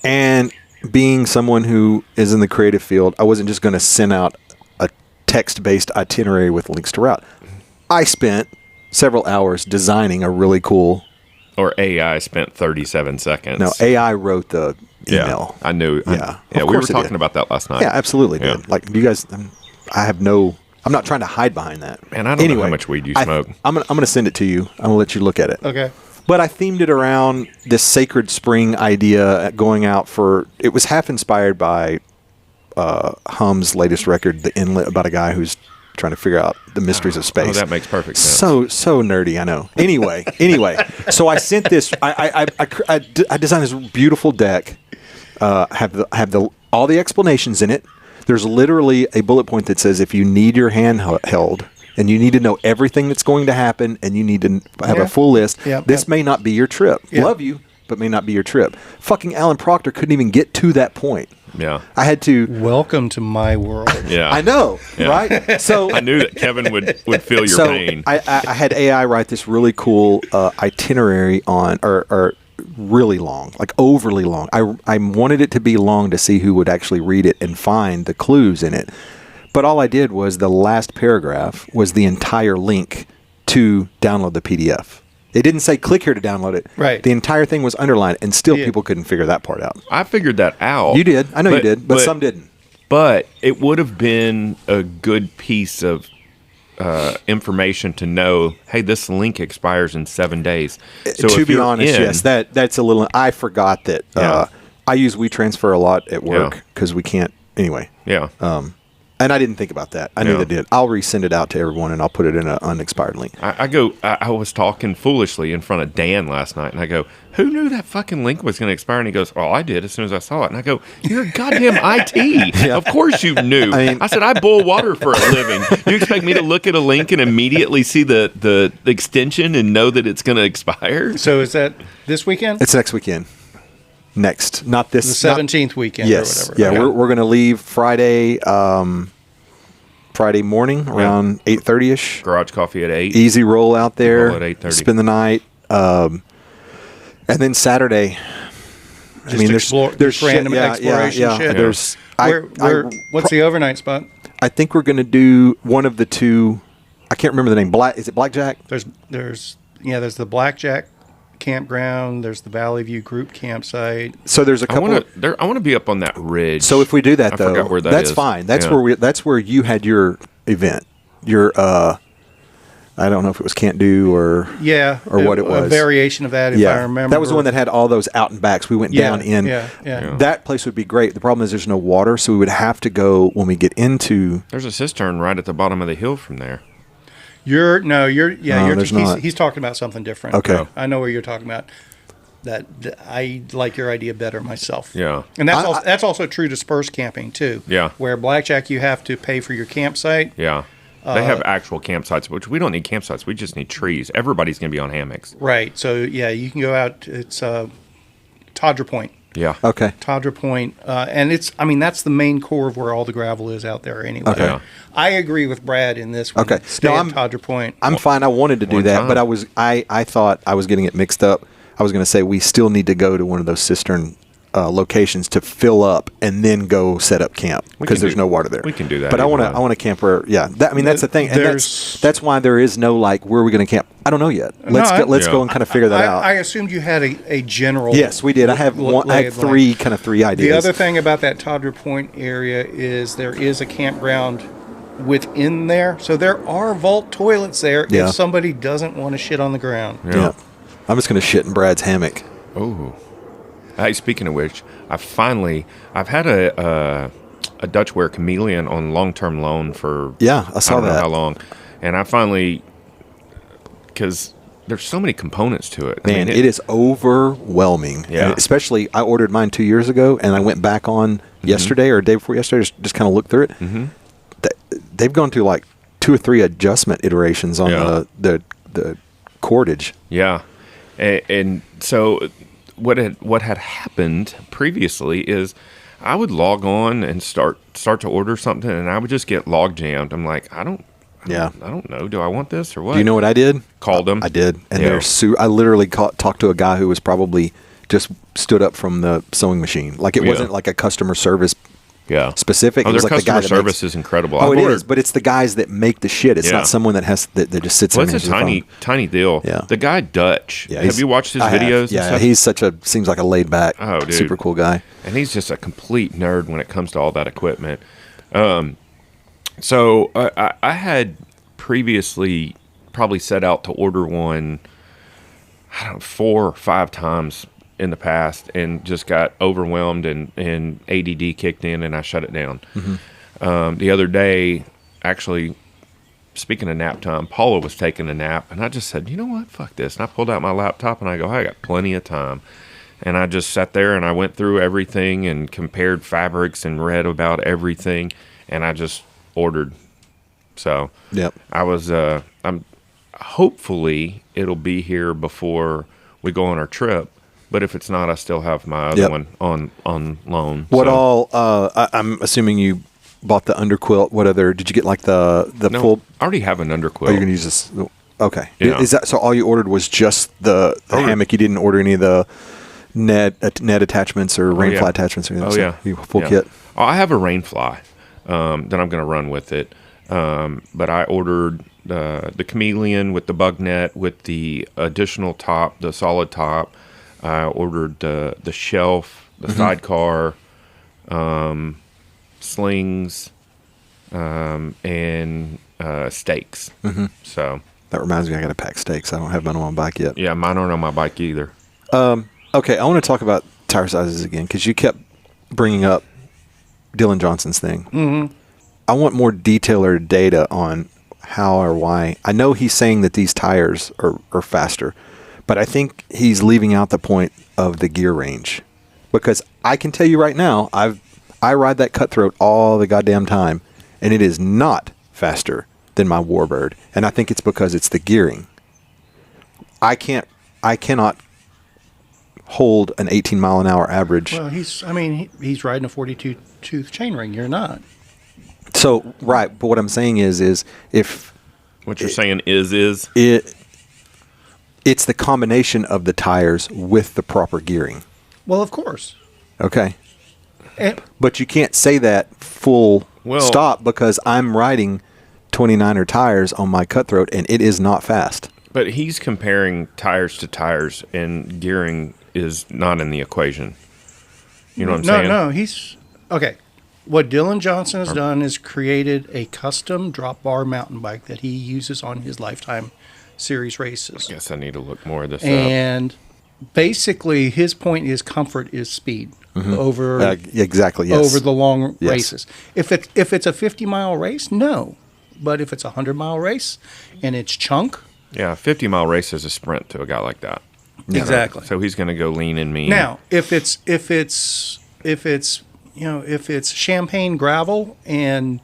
And being someone who is in the creative field, I wasn't just going to send out a text-based itinerary with links to route. I spent several hours designing a really cool. or AI spent 37 seconds. No, AI wrote the email. I knew. Yeah, Yeah, of we were course it talking did. about that last night. Yeah, absolutely Yeah. did. Like you guys, I have no. I'm not trying to hide behind that. Man, I don't know how much weed you smoke. I'm gonna send it to you. I'm gonna let you look at it. Okay. But I themed it around this sacred spring idea going out for. It was half inspired by Hum's latest record, The Inlet, about a guy who's trying to figure out the mysteries of space. Oh, that makes perfect sense. So nerdy, I know. Anyway, so I sent this. I designed this beautiful deck. Have all the explanations in it. There's literally a bullet point that says if you need your hand held and you need to know everything that's going to happen and you need to have a full list, this may not be your trip. Love you, but may not be your trip. Fucking Alan Proctor couldn't even get to that point. Yeah. I had to. Welcome to my world. Yeah. I know, Yeah. right? So I knew that Kevin would feel your pain. I had AI write this really cool itinerary on, or really long, like overly long. I wanted it to be long to see who would actually read it and find the clues in it. But all I did was the last paragraph was the entire link to download the PDF. It didn't say click here to download it. Right. The entire thing was underlined, and still people couldn't figure that part out. I figured that out. You did. I know you did, but some didn't. But it would have been a good piece of information to know, hey, this link expires in 7 days. So To if be you're honest, in- yes, that's a little. I forgot that. Yeah. I use WeTransfer a lot at work Yeah. because we can't. Anyway, Yeah. and I didn't think about that. I knew Yeah. they did. I'll resend it out to everyone, and I'll put it in an unexpired link. I was talking foolishly in front of Dan last night, and I go, who knew that fucking link was going to expire? And he goes, oh, I did as soon as I saw it. And I go, you're a goddamn IT. Of course you knew. I said, I boil water for a living. You expect me to look at a link and immediately see the extension and know that it's going to expire? So is that this weekend? It's next weekend. Next, not this. The 17th weekend Yes. or whatever. Yeah, Okay. we're going to leave Friday. Friday morning around 8:30 ish. Garage coffee at 8. Easy roll out there. Roll at 8:30. Spend the night. And then Saturday. Just explore, there's random shit, exploration shit. There's. What's the overnight spot? I think we're going to do one of the two. I can't remember the name. Is it Blackjack? There's the blackjack campground. There's the Valley View group campsite. So there's a I couple. want to be up on that ridge. So if we do that, I though, forgot where that that's is. fine. That's Yeah. that's where you had your event. Your I don't know if it was Can't Do or Yeah, or what it was. A variation of that, if I remember. That was the one that had all those out and backs. We went down in. Yeah. That place would be great. The problem is there's no water, so we would have to go when we get into. There's a cistern right at the bottom of the hill from there. there's not. He's talking about something different. Okay. I know what you're talking about. That I like your idea better myself. Yeah. And that's also true to spurs camping too. Yeah. Where Blackjack you have to pay for your campsite. Yeah. They have actual campsites, which we don't need campsites. We just need trees. Everybody's going to be on hammocks. Right. So yeah, you can go out. It's Todger Point. Yeah. Okay. Todger Point, and that's the main core of where all the gravel is out there anyway. Okay. Yeah. I agree with Brad in this one. Okay. Stay No, at I'm- Todger Point. I'm fine. I wanted to do One that, time. but I thought I was getting it mixed up. I was going to say we still need to go to one of those cistern locations to fill up and then go set up camp because there's no water there. We can do that But I want to. either way. I want to camp where. Yeah. That's the thing, and There's- that's why there is no like where are we going to camp? I don't know yet. Let's Yeah. go and kind of figure that out. I assumed you had a general. Yes, we did. I have one. I had three ideas. The other thing about that Todger Point area is there is a campground within there, so there are vault toilets there Yeah. if somebody doesn't want to shit on the ground. Yeah. I'm just going to shit in Brad's hammock. Oh. Hey, speaking of which, I've had a Dutchware Chameleon on long-term loan for I saw don't know that. how long, and I finally, because there's so many components to it. Man, it is overwhelming. Yeah. And especially, I ordered mine 2 years ago, and I went back on yesterday or the day before yesterday, just kind of looked through it. Mm-hmm. They've gone through like 2 or 3 adjustment iterations on the cordage. Yeah, and so what had happened previously is I would log on and start to order something, and I would just get log jammed. I'm like, I don't know. Do I want this or what? Do you know what I did? Called them. I did, and Yeah. I literally talked to a guy who was probably just stood up from the sewing machine. Like it Yeah. wasn't like a customer service Yeah. specific. Oh, It was their like the guy customer that service is incredible. Oh, I've it ordered- is, but it's the guys that make the shit. It's Yeah. not someone that just sits Well, and it's a manages the phone. tiny deal. Yeah. The guy Dutch. Yeah, have you watched his I have. videos? Yeah, and stuff? seems like a laid back, Oh, dude. super cool guy. And he's just a complete nerd when it comes to all that equipment. So I had previously probably set out to order one, 4 or 5 times in the past, and just got overwhelmed and ADD kicked in, and I shut it down. The other day, actually, speaking of nap time, Paula was taking a nap, and I just said, you know what, fuck this. And I pulled out my laptop, and I go, I got plenty of time. And I just sat there, and I went through everything and compared fabrics and read about everything, and I just ordered. So Yep. I was, I'm hopefully it'll be here before we go on our trip. But if it's not, I still have my other Yep. one on loan. What So- all? I'm assuming you bought the underquilt. What other? Did you get like the No, full? I already have an underquilt. Are you gonna use this? Okay. Yeah. Is that so? All you ordered was just the hammock. You didn't order any of the net attachments or rainfly yeah. attachments or anything. Oh So yeah, you full Yeah. kit. Oh, I have a rainfly that I'm going to run with it. But I ordered the chameleon with the bug net with the additional top, the solid top. I ordered the shelf, the sidecar, slings, and stakes. So That reminds me, I got to pack steaks. I don't have mine on my bike yet. yeah, mine aren't on my bike either. Okay, I want to talk about tire sizes again because you kept bringing up Dylan Johnson's thing. Mm-hmm. I want more detail or data on how or why. I know he's saying that these tires are faster, but I think he's leaving out the point of the gear range because I can tell you right now, I ride that Cutthroat all the goddamn time, and it is not faster than my Warbird, and I think it's because it's the gearing. I cannot hold an 18 mile an hour average. Well, he's riding a 42 tooth chainring. You're not. So right, but what I'm saying is if What you're saying is it's the combination of the tires with the proper gearing. Well, of course. Okay. And, But you can't say that full Well- stop because I'm riding 29er tires on my Cutthroat and it is not fast. But he's comparing tires to tires, and gearing is not in the equation. You know what I'm saying? No, he's okay. What Dylan Johnson has done is created a custom drop bar mountain bike that he uses on his Lifetime Series races. I guess I need to look more of this up. And basically, his point is comfort is speed over exactly yes. over the long Yes. races. If it's a 50-mile race, no. But if it's a 100-mile race and it's chunk, Yeah, a 50-mile race is a sprint to a guy like that. exactly. So he's going to go lean and mean. Now, if it's champagne gravel and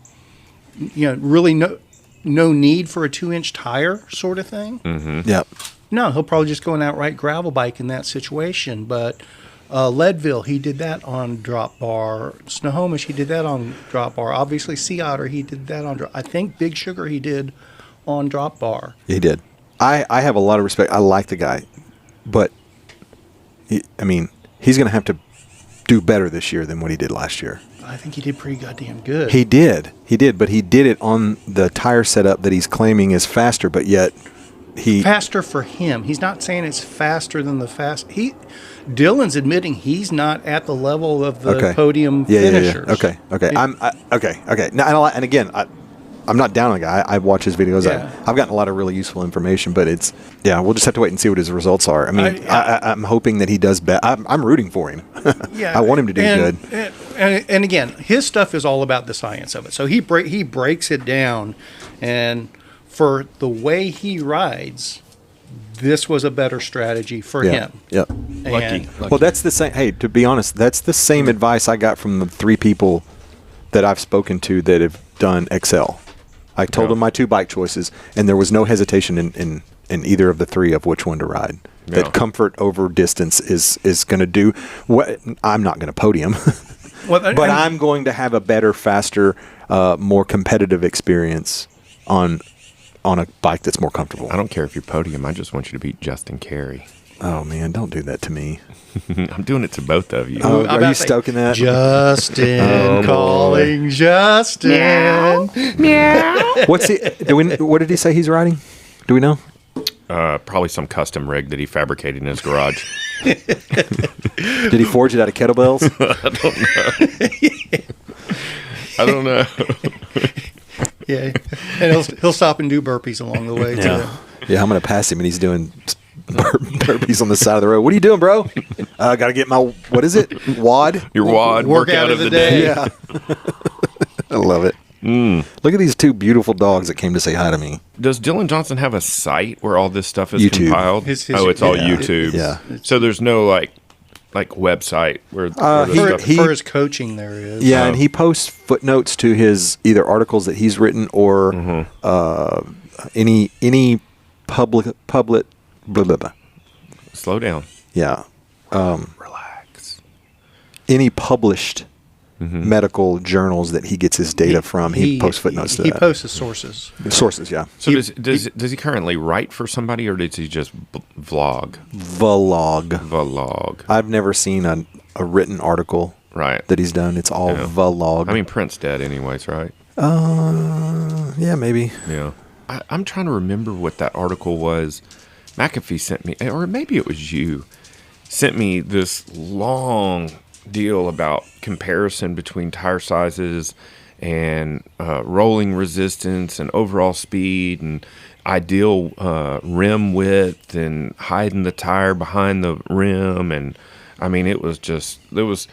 really no need for a 2-inch tire sort of thing, Yep. no, he'll probably just go an outright gravel bike in that situation. But Leadville, he did that on drop bar. Snohomish, he did that on drop bar. Obviously, Sea Otter, he did that on drop. I think Big Sugar, he did on drop bar. He did. I have a lot of respect. I like the guy, but he's going to have to do better this year than what he did last year. I think he did pretty goddamn good. He did, but he did it on the tire setup that he's claiming is faster, but yet faster for him. He's not saying it's faster than the Dylan's admitting he's not at the level of the podium finishers. Okay. Okay. Now, and again, I'm not down on the guy. I watch his videos. Yeah. I've gotten a lot of really useful information, but we'll just have to wait and see what his results are. I'm hoping that he does better. I'm rooting for him. Yeah, I want him to do good. And again, his stuff is all about the science of it. So he breaks it down, and for the way he rides, this was a better strategy for him. Yep. Lucky. Well, that's the same. Hey, to be honest, that's the same advice I got from the 3 people that I've spoken to that have done XL. I told them my 2 bike choices, and there was no hesitation in either of the 3 of which one to ride. Yeah. That comfort over distance is going to do what I'm not going to podium, but I'm going to have a better, faster, more competitive experience on a bike that's more comfortable. I don't care if you're podium. I just want you to beat Justin Carey. Oh man, don't do that to me. I'm doing it to both of you. Oh, are you stoking that? Justin calling Justin. Meow. What did he say he's riding? Do we know? Probably some custom rig that he fabricated in his garage. Did he forge it out of kettlebells? I don't know. Yeah, and he'll stop and do burpees along the way too. Yeah, I'm going to pass him, and he's doing burpees on the side of the road. What are you doing, bro? Got to get my, what is it? WOD? Your WOD workout of the day. Yeah. I love it. Look at these 2 beautiful dogs that came to say hi to me. Does Dylan Johnson have a site where all this stuff is YouTube. compiled? It's all YouTube. Yeah. So there's no like website where this stuff For his coaching, there is. Yeah, and he posts footnotes to his either articles that he's written or any public blah, blah, blah. Slow down. Yeah. Relax. Any published medical journals that he gets his data from, he posts footnotes to that. He posts his sources. Sources, yeah. So does he currently write for somebody, or does he just vlog? Vlog. I've never seen a written article that he's done. It's all vlog. I mean, print's dead anyways, right? Yeah, maybe. Yeah. I'm trying to remember what that article was. McAfee sent me, or maybe it was you, sent me this long deal about comparison between tire sizes and rolling resistance and overall speed and ideal rim width and hiding the tire behind the rim. And I mean, it was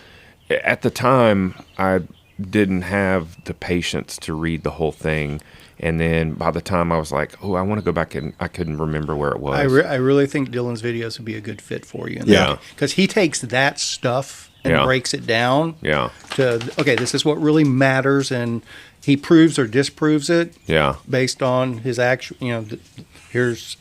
at the time I didn't have the patience to read the whole thing. And then by the time I was like, oh, I want to go back, and I couldn't remember where it was. I really think Dylan's videos would be a good fit for you. Yeah. Because he takes that stuff and breaks it down. Yeah. This is what really matters, and he proves or disproves it. Yeah. Based on his actual, here's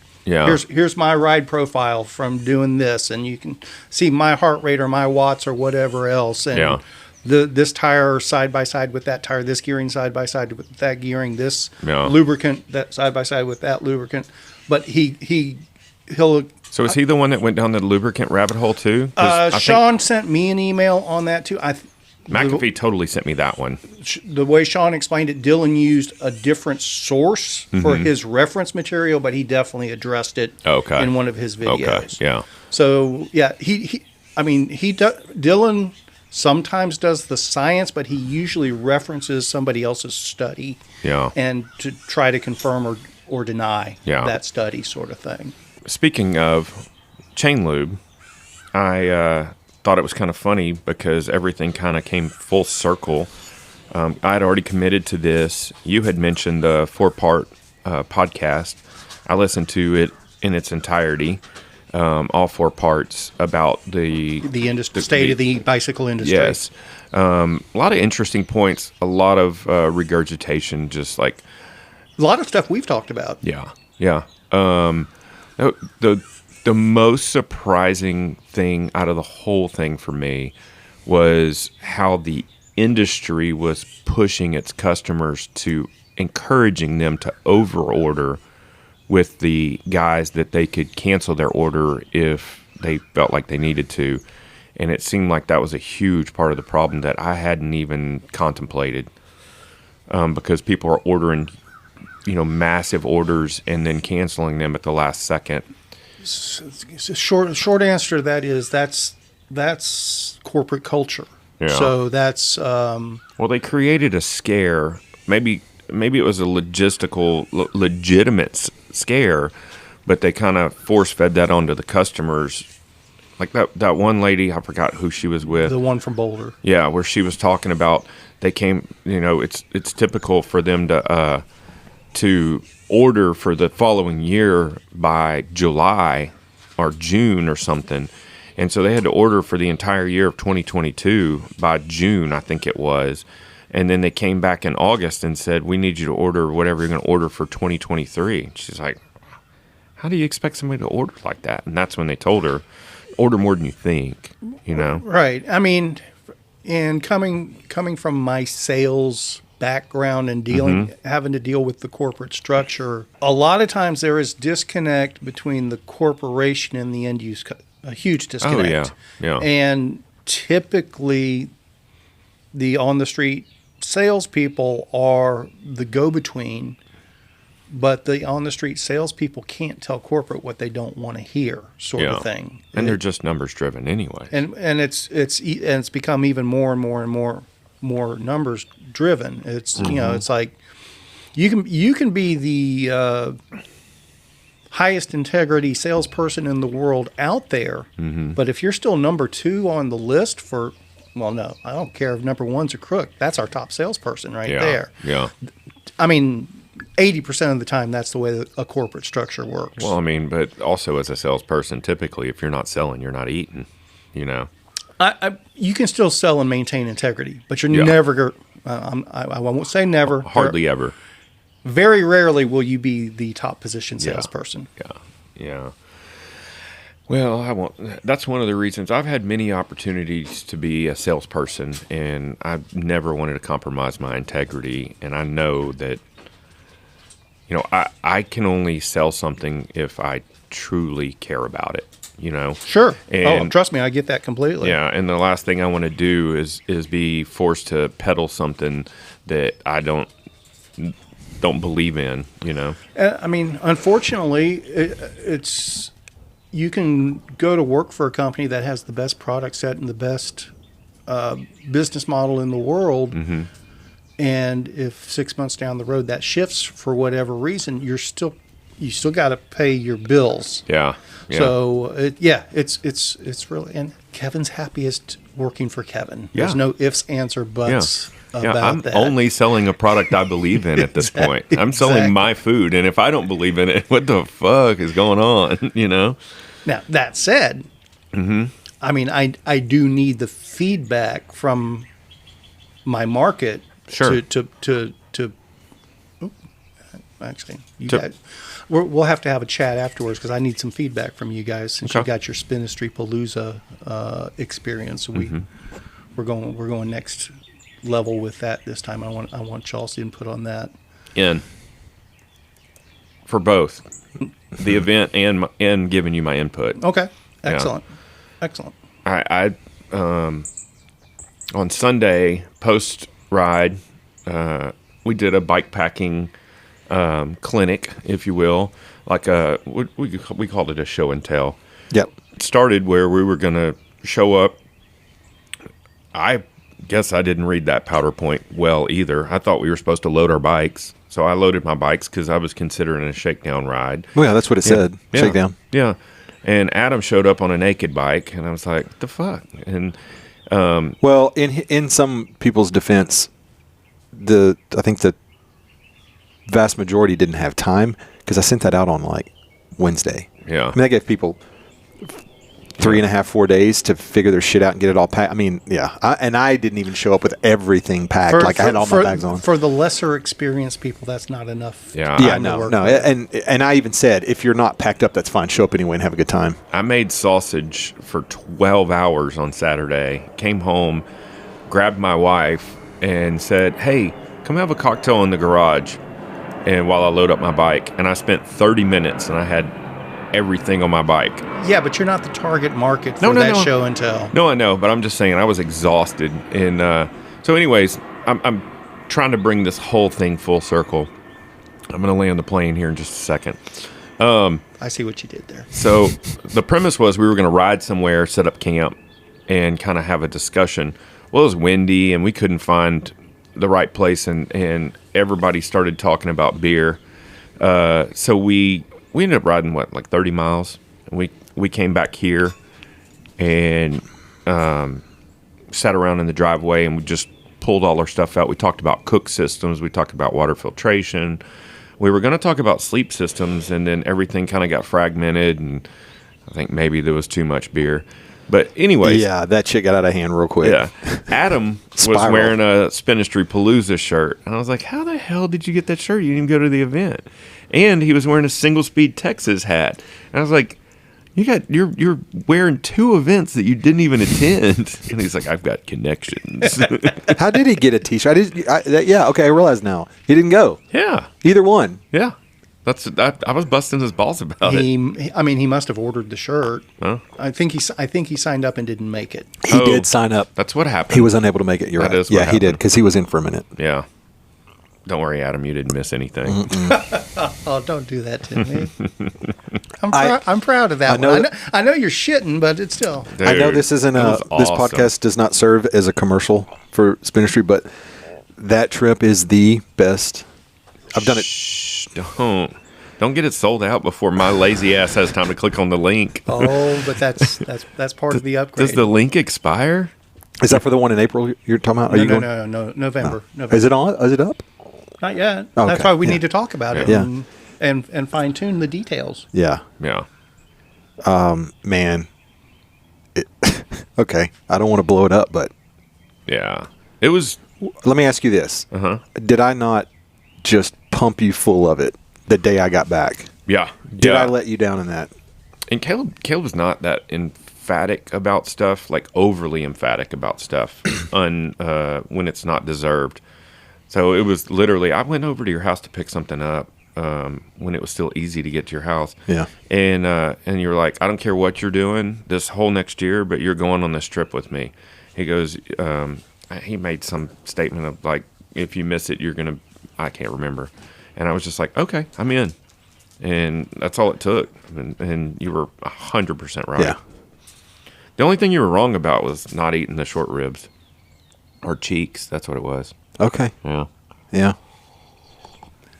my ride profile from doing this, and you can see my heart rate or my watts or whatever else. And this tire side by side with that tire, this gearing side by side with that gearing, this lubricant that side by side with that lubricant. But he'll. So is he the one that went down the lubricant rabbit hole too? Sean sent me an email on that too. McAfee totally sent me that one. The way Sean explained it, Dylan used a different source for his reference material, but he definitely addressed it in one of his videos. Okay, yeah. So yeah, Dylan sometimes does the science, but he usually references somebody else's study. Yeah. And to try to confirm or deny that study, sort of thing. Speaking of chain lube, I thought it was kind of funny because everything kind of came full circle. I had already committed to this. You had mentioned the 4-part podcast. I listened to it in its entirety, all 4 parts about the state of the bicycle industry. Yes. A lot of interesting points, a lot of regurgitation, just like a lot of stuff we've talked about. Yeah. The most surprising thing out of the whole thing for me was how the industry was pushing its customers to encouraging them to overorder with the guys that they could cancel their order if they felt like they needed to. And it seemed like that was a huge part of the problem that I hadn't even contemplated, because people are ordering, massive orders and then canceling them at the last second. Short answer to that is that's corporate culture. Yeah. So that's well, they created a scare. Maybe it was a legitimate scare, but they kind of force fed that onto the customers. Like that one lady, I forgot who she was with. The one from Boulder. Yeah, where she was talking about they came. It's typical for them to order for the following year by July or June or something. And so they had to order for the entire year of 2022 by June, I think it was. And then they came back in August and said, we need you to order whatever you're going to order for 2023. She's like, how do you expect somebody to order like that? And that's when they told her, order more than you think, Right. I mean, and coming from my sales background and having to deal with the corporate structure, a lot of times there is disconnect between the corporation and the end use, a huge disconnect. Oh, yeah. And typically the on the street salespeople are the go-between, but the on the street salespeople can't tell corporate what they don't want to hear, sort of thing. And they're just numbers driven anyway. And it's become even more and more and more numbers driven. It's it's like you can be the highest integrity salesperson in the world out there, but if you're still number 2 on the list for, well, no, I don't care if number 1's a crook. That's our top salesperson there. Yeah. I mean, 80% of the time, that's the way that a corporate structure works. Well, I mean, but also as a salesperson, typically, if you're not selling, you're not eating. You can still sell and maintain integrity, but you're never. I won't say never. Hardly ever. Very rarely will you be the top position salesperson. Yeah. Well, I won't. That's one of the reasons I've had many opportunities to be a salesperson, and I've never wanted to compromise my integrity. And I know that, I can only sell something if I truly care about it. Sure. And, trust me, I get that completely. Yeah, and the last thing I want to do is be forced to peddle something that I don't believe in. I mean, unfortunately, it's you can go to work for a company that has the best product set and the best business model in the world, and if 6 months down the road that shifts for whatever reason, you still got to pay your bills. Yeah. So it's really, and Kevin's happiest working for Kevin. There's no ifs, ands, or buts about I'm that. only selling a product I believe in at this point. I'm selling my food, and if I don't believe in it, what the fuck is going on? Now that said, I mean, I do need the feedback from my market. Sure. Actually, guys, we'll have to have a chat afterwards because I need some feedback from you guys since you got your Spinistry Palooza experience. We're going next level with that this time. I want y'all's input on that. For both the event and giving you my input. Okay, excellent, excellent. I on Sunday post ride, we did a bike packing clinic, if you will, like we called it a show and tell. Yep. It started where we were going to show up. I guess I didn't read that PowerPoint well either. I thought we were supposed to load our bikes. So I loaded my bikes because I was considering a shakedown ride. Well, yeah, that's what it said. Yeah. Shakedown. Yeah. And Adam showed up on a naked bike, and I was like, the fuck? And well, in some people's defense, I think the vast majority didn't have time because I sent that out on like Wednesday. Yeah. I mean, I gave people 3.5, 4 days to figure their shit out and get it all packed. I mean, yeah. I didn't even show up with everything packed. I had all my bags on. For the lesser experienced people, that's not enough. Yeah. No. And I even said, if you're not packed up, that's fine. Show up anyway and have a good time. I made sausage for 12 hours on Saturday, came home, grabbed my wife, and said, hey, come have a cocktail in the garage. And while I load up my bike, and I spent 30 minutes, and I had everything on my bike. Yeah, but you're not the target market for that show and tell. No, I know, but I'm just saying I was exhausted. And so anyways, I'm trying to bring this whole thing full circle. I'm going to land the plane here in just a second. I see what you did there. So the premise was we were going to ride somewhere, set up camp, and kind of have a discussion. Well, it was windy, and we couldn't find the right place, and everybody started talking about beer. So we ended up riding, like 30 miles. And we came back here and sat around in the driveway, and we just pulled all our stuff out. We talked about cook systems. We talked about water filtration. We were going to talk about sleep systems, and then everything kind of got fragmented, and I think maybe there was too much beer. But anyways. Yeah, that shit got out of hand real quick. Yeah. Adam was wearing a Spinistry Palooza shirt. And I was like, how the hell did you get that shirt? You didn't even go to the event. And he was wearing a Single Speed Texas hat. And I was like, you're wearing 2 events that you didn't even attend. And he's like, I've got connections. How did he get a t-shirt? I realize now. He didn't go. Yeah. Either one. Yeah. I was busting his balls about it. He must have ordered the shirt. Huh? I think he signed up and didn't make it. He did sign up. That's what happened. He was unable to make it. You're right. Is what happened. He did because he was in for a minute. Yeah. Don't worry, Adam. You didn't miss anything. Oh, don't do that to me. I'm proud of that one. I know you're shitting, but it's still. Dude, I know this isn't this podcast does not serve as a commercial for Spinistry, but that trip is the best. I've done it. Shh, don't get it sold out before my lazy ass has time to click on the link. Oh, but that's part of the upgrade. Does the link expire? Is that for the one in April you're talking about? No, November. Is it on? Is it up? Not yet. Okay. That's why we need to talk about it Yeah. and fine tune the details. Yeah. Yeah. Man. Okay. I don't want to blow it up, but Yeah. It was. let me ask you this. Did I not just pump you full of it the day I got back? Yeah. Did I let you down in that? And Caleb was not that emphatic about stuff, like overly emphatic about stuff when it's not deserved. So it was literally, I went over to your house to pick something up when it was still easy to get to your house. Yeah. And you're like, I don't care what you're doing this whole next year, but you're going on this trip with me. He goes, he made some statement of like, if you miss it, you're going to, I can't remember. And I was just like, okay, I'm in. And that's all it took. And you were 100% right. Yeah. The only thing you were wrong about was not eating the short ribs or cheeks. That's what it was. Okay. Yeah. Yeah.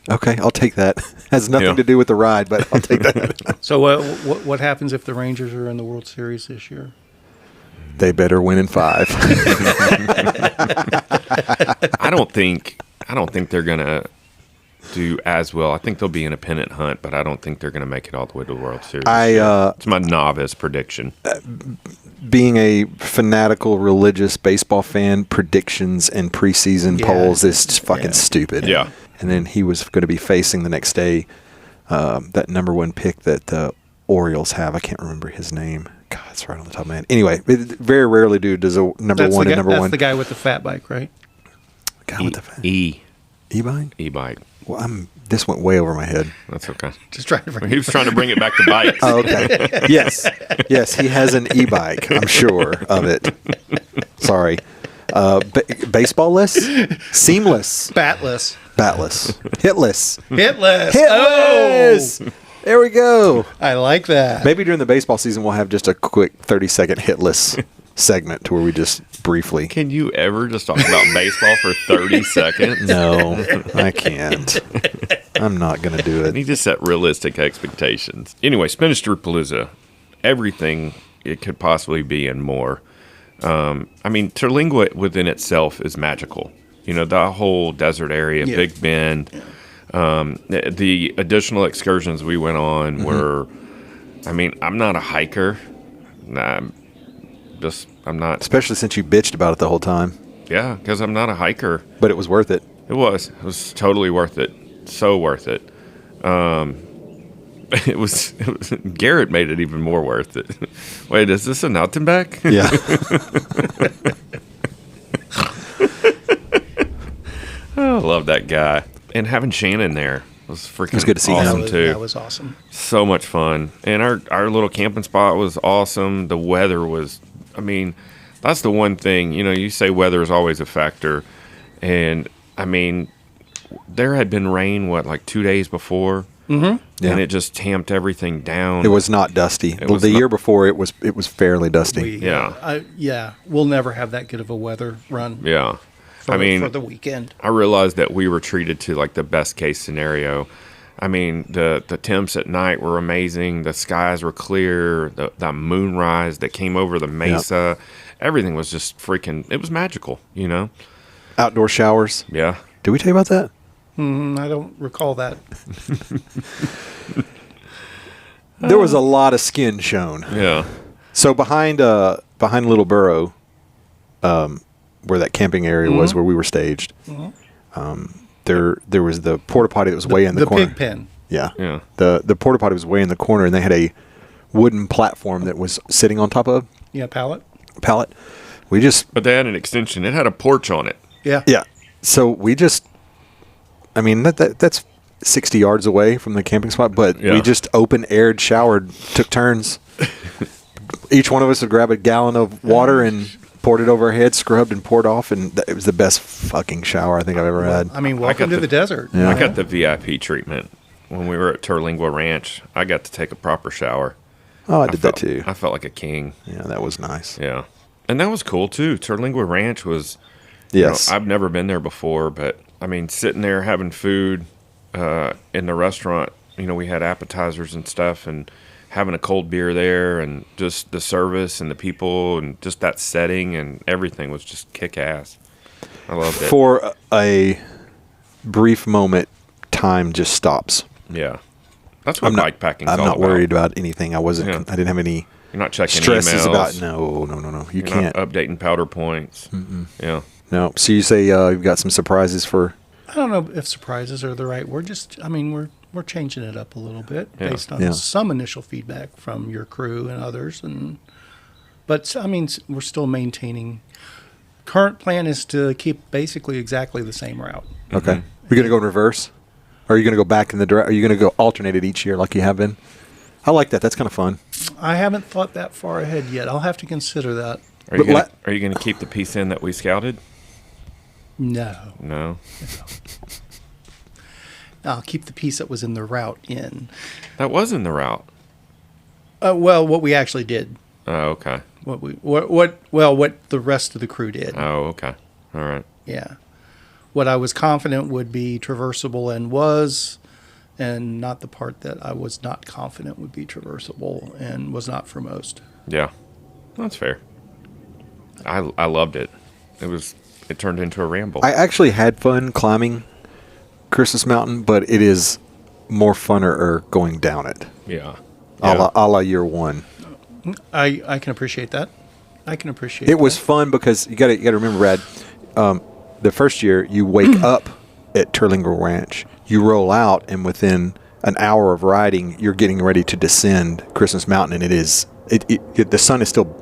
Okay, I'll take that. Has nothing to do with the ride, but I'll take that. So what happens if the Rangers are in the World Series this year? They better win in 5. I don't think they're gonna do as well. I think they'll be in a pennant hunt, but I don't think they're gonna make it all the way to the World Series. It's my novice prediction. Being a fanatical religious baseball fan, predictions and preseason polls is fucking stupid. Yeah. And then he was going to be facing the next day that number 1 pick that the Orioles have. I can't remember his name. God, it's right on the top of my head. Anyway, very rarely does a number 1 and number 1. That's the guy with the fat bike, right? Guy with the fat E-bike. E-bike? Well, this went way over my head. That's okay. Just trying to. He was trying to bring it back to bikes. Oh, okay. Yes, he has an e-bike. I'm sure of it. Sorry. Baseball-less? Seamless. Batless. Batless. Hitless. Hitless. Hitless! Oh, There we go. I like that. Maybe during the baseball season, we'll have just a quick 30-second hitless segment to where we just briefly. Can you ever just talk about baseball for 30 seconds? No, I can't. I'm not going to do I it. need to set realistic expectations. Anyway, Spanish Palooza, everything it could possibly be and more. I mean, Terlingua within itself is magical. You know, the whole desert area, Yeah. Big Bend. The additional excursions we went on were, I mean, I'm not a hiker. I'm not. Especially since you bitched about it the whole time. Yeah, because I'm not a hiker. But it was worth it. It was totally worth it. So worth it. It was Garrett made it even more worth it. Wait, is this an Altenbeck? Yeah. Oh, I love that guy. And having Shannon there was freaking was good to see him. awesome too. That was awesome. So much fun. And our little camping spot was awesome. The weather was, I mean, that's the one thing, you know, you say weather is always a factor. And, I mean, there had been rain, like 2 days before? Mm-hmm. Yeah. And it just tamped everything down. It was not dusty. was The not- year before, it was fairly dusty. Yeah. We'll never have that good of a weather run. Yeah. For, I mean, for the weekend. I realized that we were treated to like the best case scenario. I mean, the temps at night were amazing. The skies were clear. The moonrise that came over the mesa, everything was just freaking. It was magical, you know. Outdoor showers. Yeah. Did we tell you about that? I don't recall that. There was a lot of skin shown. Yeah. So behind Little Burrow, where that camping area was, where we were staged, there was the porta potty that was way in the corner. Pig pen. Yeah. Yeah. The porta potty was way in the corner, and they had a wooden platform that was sitting on top of Yeah, pallet. a pallet. We just But they had an extension. It had a porch on it. Yeah. yeah. So we just, I mean that's 60 yards away from the camping spot, but Yeah. we just open aired, showered, took turns. Each one of us would grab a gallon of water and poured it over our head, scrubbed and poured off, and it was the best fucking shower I think I've ever had. I mean, welcome to the desert. Yeah. I got the VIP treatment when we were at Terlingua Ranch. I got to take a proper shower. Oh, I did that felt- too. I felt like a king. Yeah, that was nice. Yeah. And that was cool too. Terlingua Ranch was, you Yes. know, I've never been there before, but I mean, sitting there having food in the restaurant, you know, we had appetizers and stuff, and having a cold beer there, and just the service and the people and just that setting and everything was just kick ass. I loved it. For a brief moment, time just stops. Yeah. That's what bike packing's I'm all not about. worried about anything. I wasn't. Yeah. I didn't have any You're not checking stresses emails. about. No. You You're can't. not updating powder points. Yeah. No. So you say you've got some surprises for. I don't know if surprises are the right word. Just, I mean, we're changing it up a little bit Yeah. based on Yeah. some initial feedback from your crew and others, but I mean, we're still maintaining. Current plan is to keep basically exactly the same route. Okay. You're gonna go in reverse, or are you gonna go back in the direct? Are you gonna go alternated each year like you have been? I like that. That's kind of fun. I haven't thought that far ahead yet. I'll have to consider that. Are you But gonna, are you going to keep the piece in that we scouted? No, No. I'll keep the piece that was in the route in. That was in the route. Well, what we actually did, Oh, okay. what the rest of the crew did. Oh, okay. All right. Yeah. What I was confident would be traversable and was, and not the part that I was not confident would be traversable and was not for most. Yeah. That's fair. I loved it. It turned into a ramble. I actually had fun climbing Christmas Mountain, but it is more funner going down it. yeah. A la year one. I can appreciate that. I can appreciate It was that. fun because you got to remember, Brad. The first year you wake up at Terlingua Ranch, you roll out, and within an hour of riding, you're getting ready to descend Christmas Mountain, and the sun is still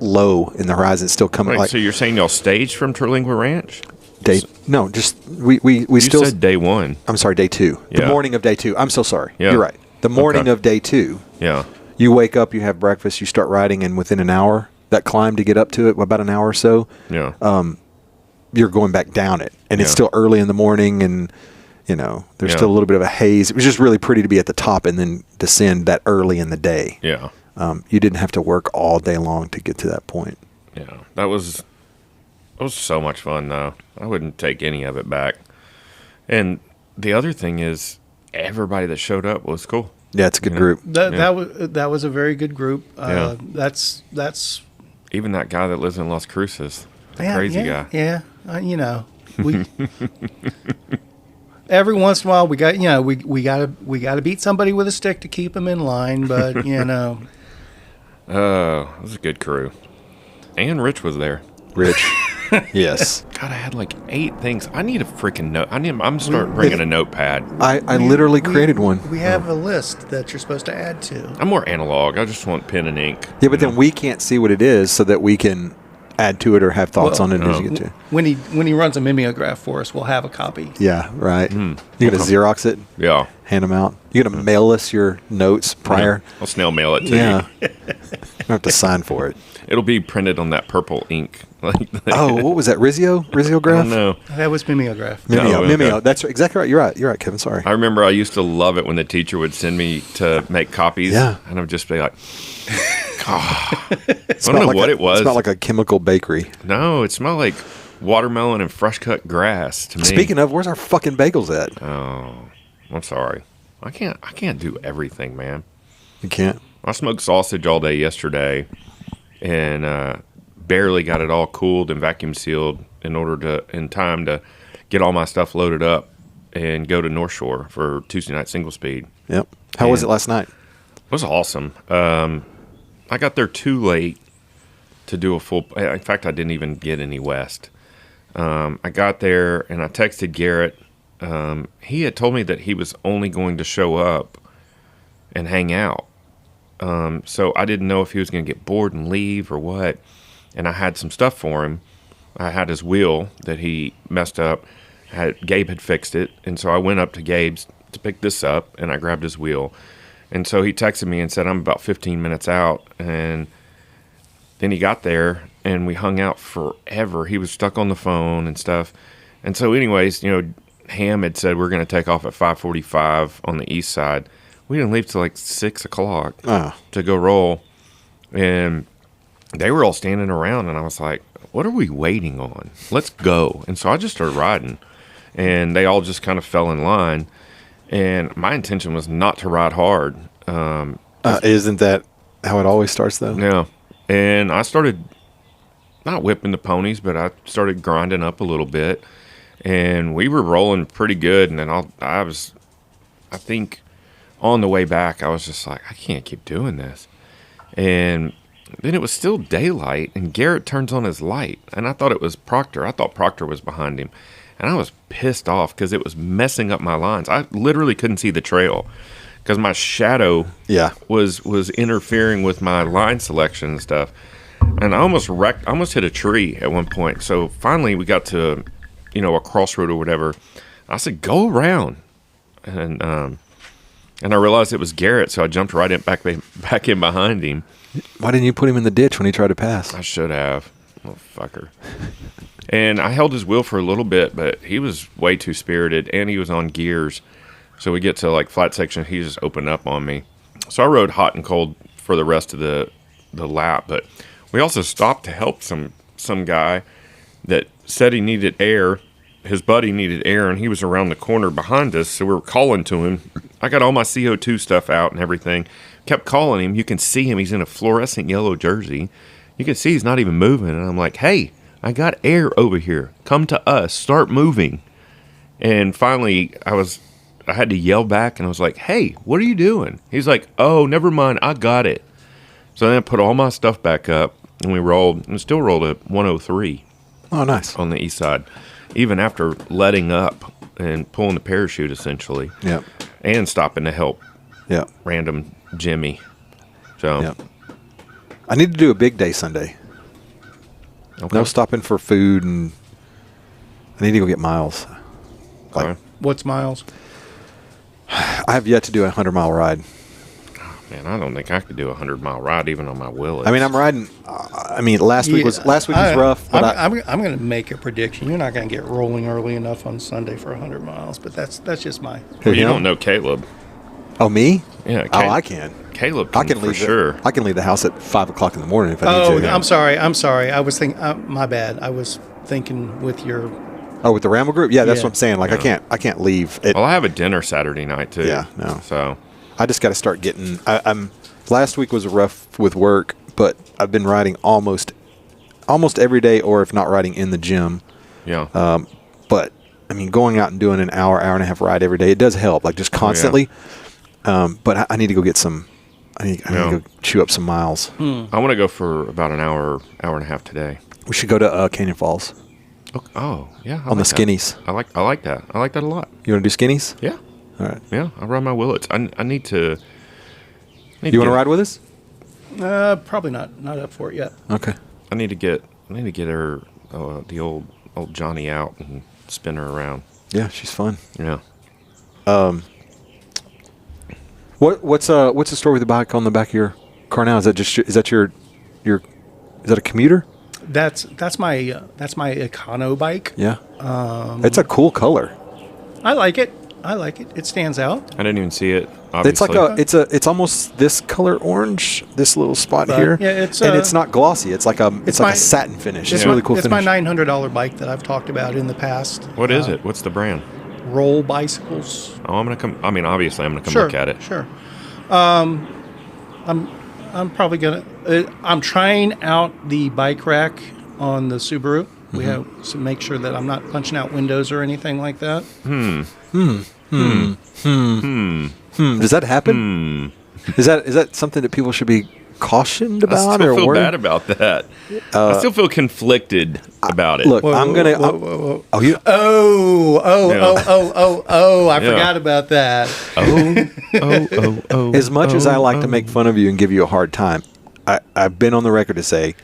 low in the horizon. It's still coming. Wait, like so you're saying y'all staged from Terlingua Ranch? day. No, just we You still. said day one. I'm sorry, day two. The Yeah. morning of day two. I'm so sorry. Yeah. You're right. The morning Okay. of day two. Yeah. You wake up, you have breakfast, you start riding, and within an hour, that climb to get up to it, about an hour or so. Yeah. You're going back down it, and it's Yeah. still early in the morning, and there's Yeah. still a little bit of a haze. It was just really pretty to be at the top and then descend that early in the day. Yeah. You didn't have to work all day long to get to that point. Yeah. That was so much fun, though. I wouldn't take any of it back. And the other thing is, everybody that showed up was cool. Yeah, it's a good group. That was a very good group. Yeah. That's Even that guy that lives in Las Cruces, the yeah, crazy yeah, guy. Yeah, we every once in a while we got we gotta beat somebody with a stick to keep them in line, but Oh, it was a good crew. And Rich was there. Rich. Yes. God, I had like 8 things. I need a freaking note. I'm starting bringing a notepad. I literally created one. We have a list that you're supposed to add to. I'm more analog. I just want pen and ink. Yeah, but then we can't see what it is so that we can add to it or have thoughts on it as you get to. When he runs a mimeograph for us, we'll have a copy. Yeah, right. You're going to Xerox it, Yeah. hand them out. You're going to mail us your notes prior. I'll snail mail it to Yeah. you. You don't have to sign for it. It'll be printed on that purple ink. Oh, what was that? Riziograph? No. That was mimeograph. Mimeo. No, Mimeo. okay. That's exactly right. You're right, Kevin. Sorry. I remember I used to love it when the teacher would send me to make copies. Yeah. And I would just be like, I Smelled don't know like what a- it was. It smelled like a chemical bakery. No, it smelled like watermelon and fresh cut grass to me. Speaking of, where's our fucking bagels at? Oh, I'm sorry. I can't do everything, man. You can't. I smoked sausage all day yesterday and barely got it all cooled and vacuum sealed in time to get all my stuff loaded up and go to North Shore for Tuesday night single speed. Yep. How was it last night? It was awesome. I got there too late to do a full. In fact, I didn't even get any west. I got there and I texted Garrett. He had told me that he was only going to show up and hang out. So I didn't know if he was going to get bored and leave or what. And I had some stuff for him. I had his wheel that he messed up. Gabe had fixed it. And so I went up to Gabe's to pick this up and I grabbed his wheel. And so he texted me and said, I'm about 15 minutes out. And then he got there and we hung out forever. He was stuck on the phone and stuff. And so anyways, Ham had said we're going to take off at 5:45 on the east side. We didn't leave till like 6 o'clock to go roll. And they were all standing around and I was like, what are we waiting on? Let's go. And so I just started riding and they all just kind of fell in line. And my intention was not to ride hard. Isn't that how it always starts, though? Yeah. And I started not whipping the ponies, but I started grinding up a little bit. And we were rolling pretty good. And then I think on the way back, I was just like, I can't keep doing this. And then it was still daylight, and Garrett turns on his light. And I thought it was Proctor. I thought Proctor was behind him. And I was pissed off because it was messing up my lines. I literally couldn't see the trail because my shadow was interfering with my line selection and stuff. And I almost hit a tree at one point. So finally we got to, a crossroad or whatever. I said, go around. And I realized it was Garrett, so I jumped right back in behind him. Why didn't you put him in the ditch when he tried to pass? I should have. Oh, fucker. And I held his wheel for a little bit, but he was way too spirited, and he was on gears. So we get to, flat section, he just opened up on me. So I rode hot and cold for the rest of the lap, but we also stopped to help some guy that said he needed air. His buddy needed air, and he was around the corner behind us, so we were calling to him. I got all my CO2 stuff out and everything. Kept calling him. You can see him. He's in a fluorescent yellow jersey. You can see he's not even moving. And I'm like, hey, I got air over here. Come to us. Start moving. And finally, I had to yell back, and I was like, hey, what are you doing? He's like, oh, never mind. I got it. So then I put all my stuff back up, and we rolled, and still rolled at 103. Oh, nice. On the east side, even after letting up and pulling the parachute, essentially. Yep. And stopping to help. Yep. Random Jimmy. So. Yep. I need to do a big day Sunday. Okay. No stopping for food, and I need to go get miles. Okay. What's miles? I have yet to do a 100-mile ride. Man, I don't think I could do a 100-mile ride even on my Willits. I mean, I'm riding. Last week was rough, but I'm going to make a prediction. You're not going to get rolling early enough on Sunday for 100 miles, but that's just my. Well, you don't know Caleb. Oh, me? Yeah. I can. Caleb can, I can for leave sure. I can leave the house at 5 o'clock in the morning if I need to. I'm sorry. I was thinking. My bad. I was thinking with your. Oh, with the Ramble group? Yeah, that's Yeah. what I'm saying. Like, I can't leave. Well, I have a dinner Saturday night too. Yeah, no. So I just got to start getting. I'm. Last week was rough with work, but I've been riding almost every day, or if not riding in the gym. yeah. But I mean, going out and doing an hour and a half ride every day, it does help. Like just constantly. But I need to go get some. I need to go chew up some miles. I want to go for about an hour and a half today. We should go to Canyon Falls Oh, yeah. on the skinnies. I like that. I like that a lot. You want to do skinnies? Yeah. All right. Yeah. I ride my Willits. I need to. You want to ride with us? Probably not up for it yet. Okay. I need to get her the old Johnny out and spin her around. Yeah, she's fun. Yeah. What's the story with the bike on the back of your car now? Is that your is that a commuter? That's my Econo bike. Yeah. It's a cool color. I like it. It stands out. I didn't even see it. Obviously. It's like it's almost this color orange, this little spot here. Yeah, it's not glossy. It's like a satin finish. It's really cool It's finish. my $900 bike that I've talked about in the past. What is it? What's the brand? Roll Bicycles. Oh, I'm gonna come. I mean, obviously, I'm gonna come look at it. Sure. I'm probably gonna. I'm trying out the bike rack on the Subaru. We have to make sure that I'm not punching out windows or anything like that. Does that happen? Is that something that people should be cautioned about I still or feel worried? bad about that. I still feel conflicted about it. Look, I'm gonna. Whoa. Oh, you. I forgot about that. Oh. As much as I like to make fun of you and give you a hard time, I've been on the record to say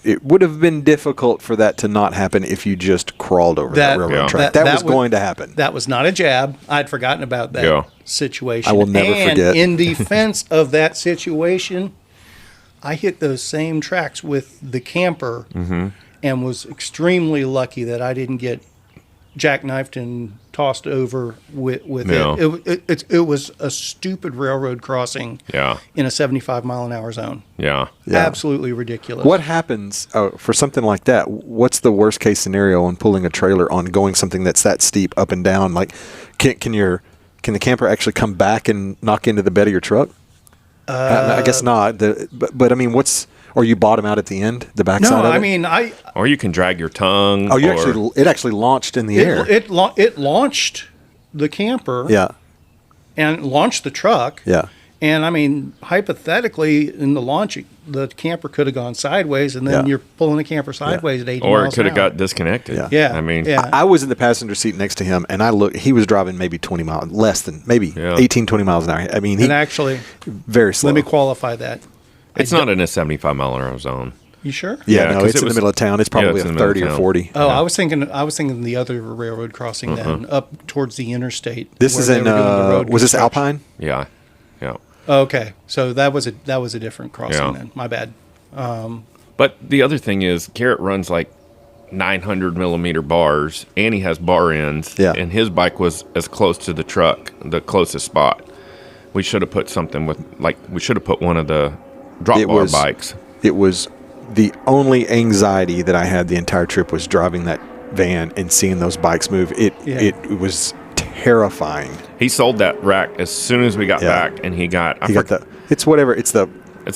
it would have been difficult for that to not happen if you just crawled over that railroad track. That was going to happen. That was not a jab. I'd forgotten about that situation. I will never forget. In defense of that situation, I hit those same tracks with the camper and was extremely lucky that I didn't get jackknifed and tossed over with it. It was a stupid railroad crossing in a 75 mile an hour zone. Yeah. Absolutely ridiculous. What happens for something like that? What's the worst case scenario on pulling a trailer on going something that's that steep up and down? Like, can the camper actually come back and knock into the bed of your truck? I guess not. But I mean, or you bottom out at the end, the backside of it? No, I mean, Or you can drag your tongue. Oh, it actually launched in the air. It launched the camper. Yeah. And launched the truck. Yeah. And I mean, hypothetically, in the launch, the camper could have gone sideways, and then you're pulling the camper sideways at 80 miles an hour. Or it could have got disconnected. Yeah. I mean, I was in the passenger seat next to him, and he was driving maybe 20 miles, less than, maybe 18, 20 miles an hour. I mean, and actually, very slow. Let me qualify that. it's not in a 75 mile an hour zone. You sure? Yeah, no, it's in the middle of town. It's probably a 30 or 40. Oh, I was thinking the other railroad crossing then, up towards the interstate. This is in, was this Alpine? Yeah. Okay, so that was a different crossing then. My bad. But the other thing is, Garrett runs like 900 millimeter bars, and he has bar ends. Yeah. And his bike was as close to the truck, the closest spot. We should have put something we should have put one of the drop bar bikes. It was the only anxiety that I had the entire trip was driving that van and seeing those bikes move. It was terrifying. He sold that rack as soon as we got back, and he got it's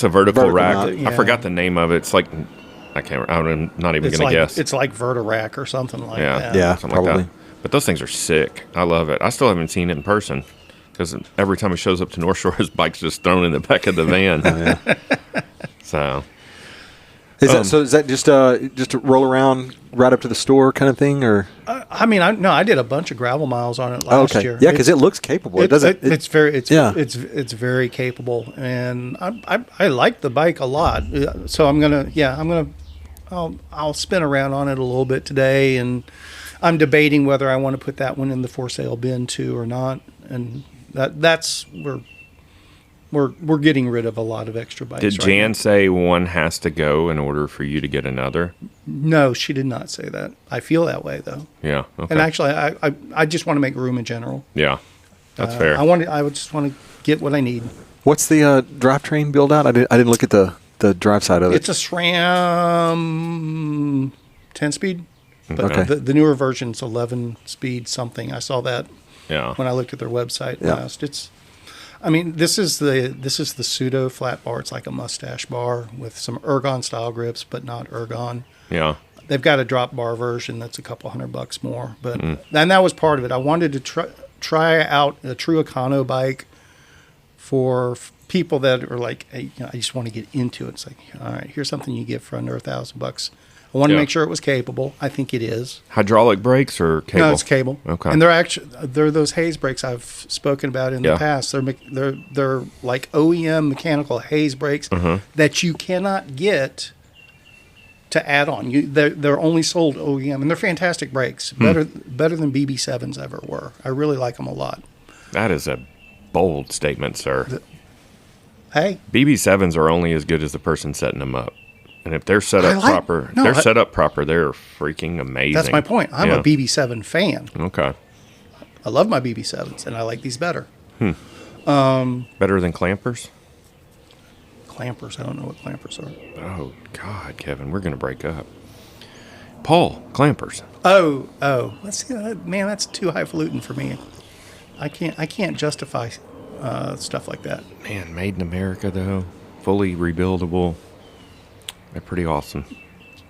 a vertical rack. mount. I forgot the name of it. It's like I'm not even going to guess. It's like Vertirac or something like that. Yeah, something probably. like that. But those things are sick. I love it. I still haven't seen it in person because every time he shows up to North Shore, his bike's just thrown in the back of the van. So. Is that just to roll around right up to the store kind of thing, or? I did a bunch of gravel miles on it last year. Yeah, because it looks capable. It's very capable, and I like the bike a lot. So I'll spin around on it a little bit today, and I'm debating whether I want to put that one in the for sale bin too or not, and that's where we're getting rid of a lot of extra bikes. Did right Jan now. say one has to go in order for you to get another? No, she did not say that. I feel that way though. Yeah. Okay. And actually, I just want to make room in general. Yeah. That's fair. I would just want to get what I need. What's the drivetrain build out? I didn't look at the drive side of it. It's a SRAM 10-speed, but Okay. the newer version's 11-speed something. I saw that Yeah. when I looked at their website Yeah. last. This is the pseudo flat bar. It's like a mustache bar with some ergon style grips, but not ergon. Yeah. They've got a drop bar version that's a couple $100 more, but and that was part of it. I wanted to try out a true Econo bike for people that are like, hey, I just want to get into it. It's like, all right, here's something you get for under $1,000. I wanted to Yeah. make sure it was capable. I think it is. Hydraulic brakes or cable? No, it's cable. Okay. And they're those Hayes brakes I've spoken about in Yeah. the past. They're like OEM mechanical Hayes brakes that you cannot get to add on. They're only sold OEM, and they're fantastic brakes. Better than BB7s ever were. I really like them a lot. That is a bold statement, sir. Hey, BB7s are only as good as the person setting them up. And if they're set up proper, they're freaking amazing. that's my point. I'm a BB7 fan. Okay. I love my BB7s, and I like these better. Better than clampers? Clampers. I don't know what clampers are. Oh, God, Kevin, we're going to break up. Paul, clampers. Oh. Let's see, man, that's too highfalutin for me. I can't justify stuff like that. Man, made in America, though. Fully rebuildable. They're pretty awesome.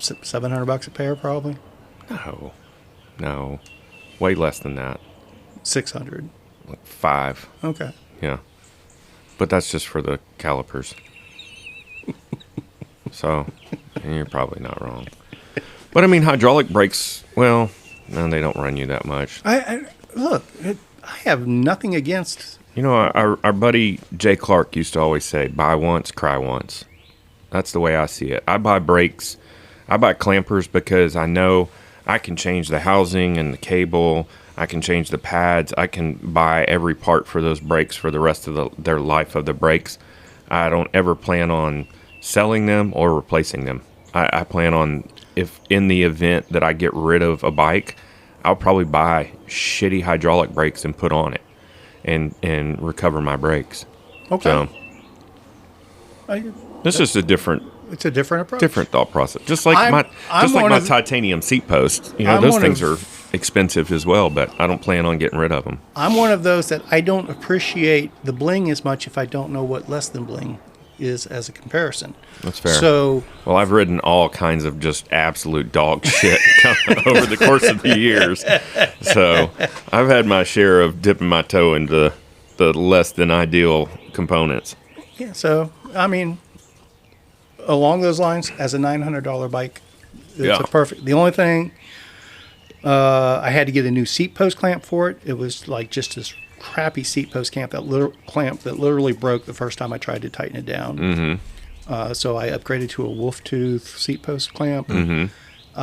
$700 a pair, probably. No. Way less than that. 600. Like 5. Okay. Yeah. But that's just for the calipers. So, you're probably not wrong. But I mean, hydraulic brakes, well, no, they don't run you that much. Look, I have nothing against. You know, our buddy Jay Clark used to always say, buy once, cry once. That's the way I see it. I buy brakes, I buy clampers because I know I can change the housing and the cable. I can change the pads. I can buy every part for those brakes for the rest of their life of the brakes. I don't ever plan on selling them or replacing them. I plan on, if in the event that I get rid of a bike, I'll probably buy shitty hydraulic brakes and put on it and recover my brakes. Okay. So this is a different approach. Different thought process. Just like my titanium seat posts. You know, those things are expensive as well, but I don't plan on getting rid of them. I'm one of those that I don't appreciate the bling as much if I don't know what less than bling is as a comparison. That's fair. So, well, I've ridden all kinds of just absolute dog shit over the course of the years. So I've had my share of dipping my toe into the less than ideal components. Yeah, so, I mean, along those lines, as a $900 bike, it's a perfect. The only thing, I had to get a new seat post clamp for it. It was like just this crappy seat post clamp that literally broke the first time I tried to tighten it down. Mm-hmm. So I upgraded to a wolf tooth seat post clamp. Mm-hmm.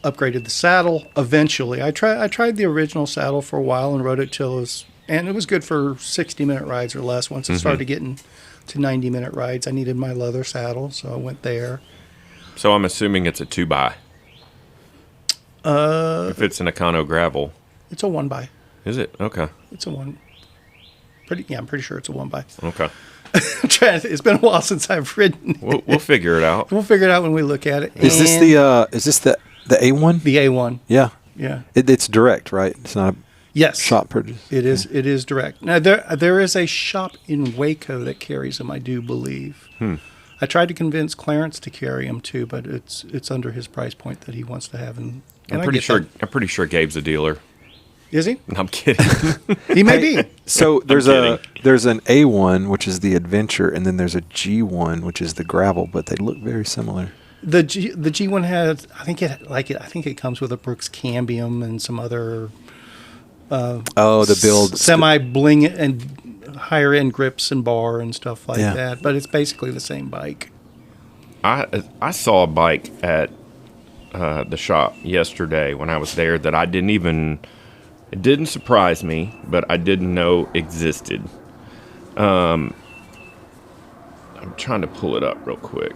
Upgraded the saddle eventually. I tried the original saddle for a while and rode it till it was good for 60-minute rides or less. Once it started getting to 90-minute rides, I needed my leather saddle, so I went there. So I'm assuming it's a 2x. If it's an Econo gravel, it's a 1x. Is it? Okay. It's a 1. I'm pretty sure it's a 1x. Okay. It's been a while since I've ridden. We'll figure it out. We'll figure it out when we look at it. Is this the A1? The A1. Yeah. Yeah. It's direct, right? It's not a shop purchase. It is. It is direct. Now there is a shop in Waco that carries them, I do believe. I tried to convince Clarence to carry them too, but it's under his price point that he wants to have. And I'm pretty sure Gabe's a dealer. Is he? No, I'm kidding. He may be. So there's an A1, which is the adventure, and then there's a G1, which is the gravel, but they look very similar. The G1 has, I think it comes with a Brooks cambium and some other the build semi bling and higher end grips and bar and stuff like that. But it's basically the same bike. I saw a bike at the shop yesterday when I was there that it didn't surprise me, but I didn't know existed. I'm trying to pull it up real quick.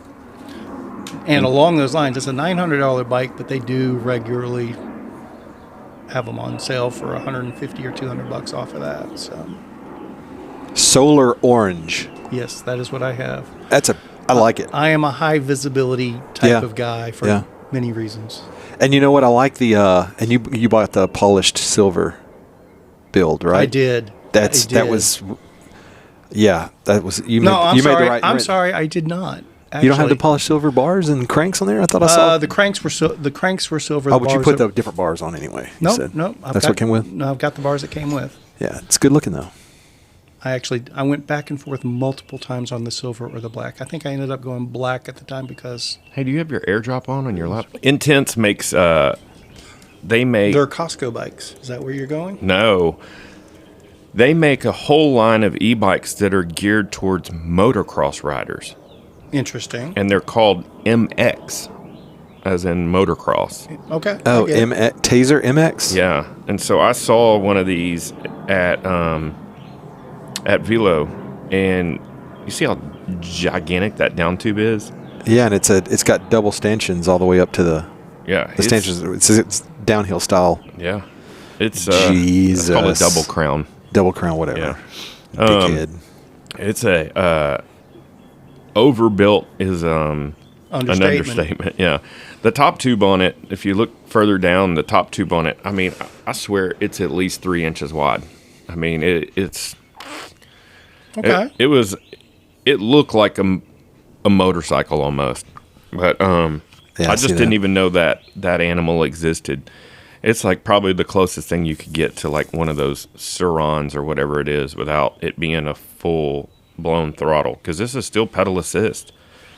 And along those lines, it's a $900 bike, but they do regularly have them on sale for $150 or $200 off of that. So, Solar Orange. yes, that is what I have. I like it. I am a high visibility type of guy for many reasons. And you know what? I like the and you bought the polished silver build, right? I did. That was you I'm made sorry. the right. I'm sorry, I did not. Actually, You don't have the polished silver bars and cranks on there? I thought I saw the cranks were silver. Oh, but you put the different bars on anyway. No. That's what came with? No, I've got the bars that came with. Yeah, it's good looking though. I went back and forth multiple times on the silver or the black. I think I ended up going black at the time because... Hey, do you have your AirDrop on your lap? Intense makes... They're Costco bikes. Is that where you're going? No. They make a whole line of e-bikes that are geared towards motocross riders. Interesting. And they're called MX, as in motocross. Okay. Oh, Taser MX? Yeah. And so I saw one of these at Velo, and you see how gigantic that down tube is? Yeah, and it's got double stanchions all the way up to the stanchions. It's downhill style. Yeah. It's Jesus. It's called a double crown. Double crown, whatever. Yeah. Dickhead. It's a overbuilt is an understatement. Yeah. The top tube on it, if you look further down, the top tube on it, I mean, I swear it's at least 3 inches wide. I mean, it's okay. It looked like a motorcycle almost, but I just didn't even know that animal existed. It's like probably the closest thing you could get to like one of those Surons or whatever it is without it being a full blown throttle, because this is still pedal assist.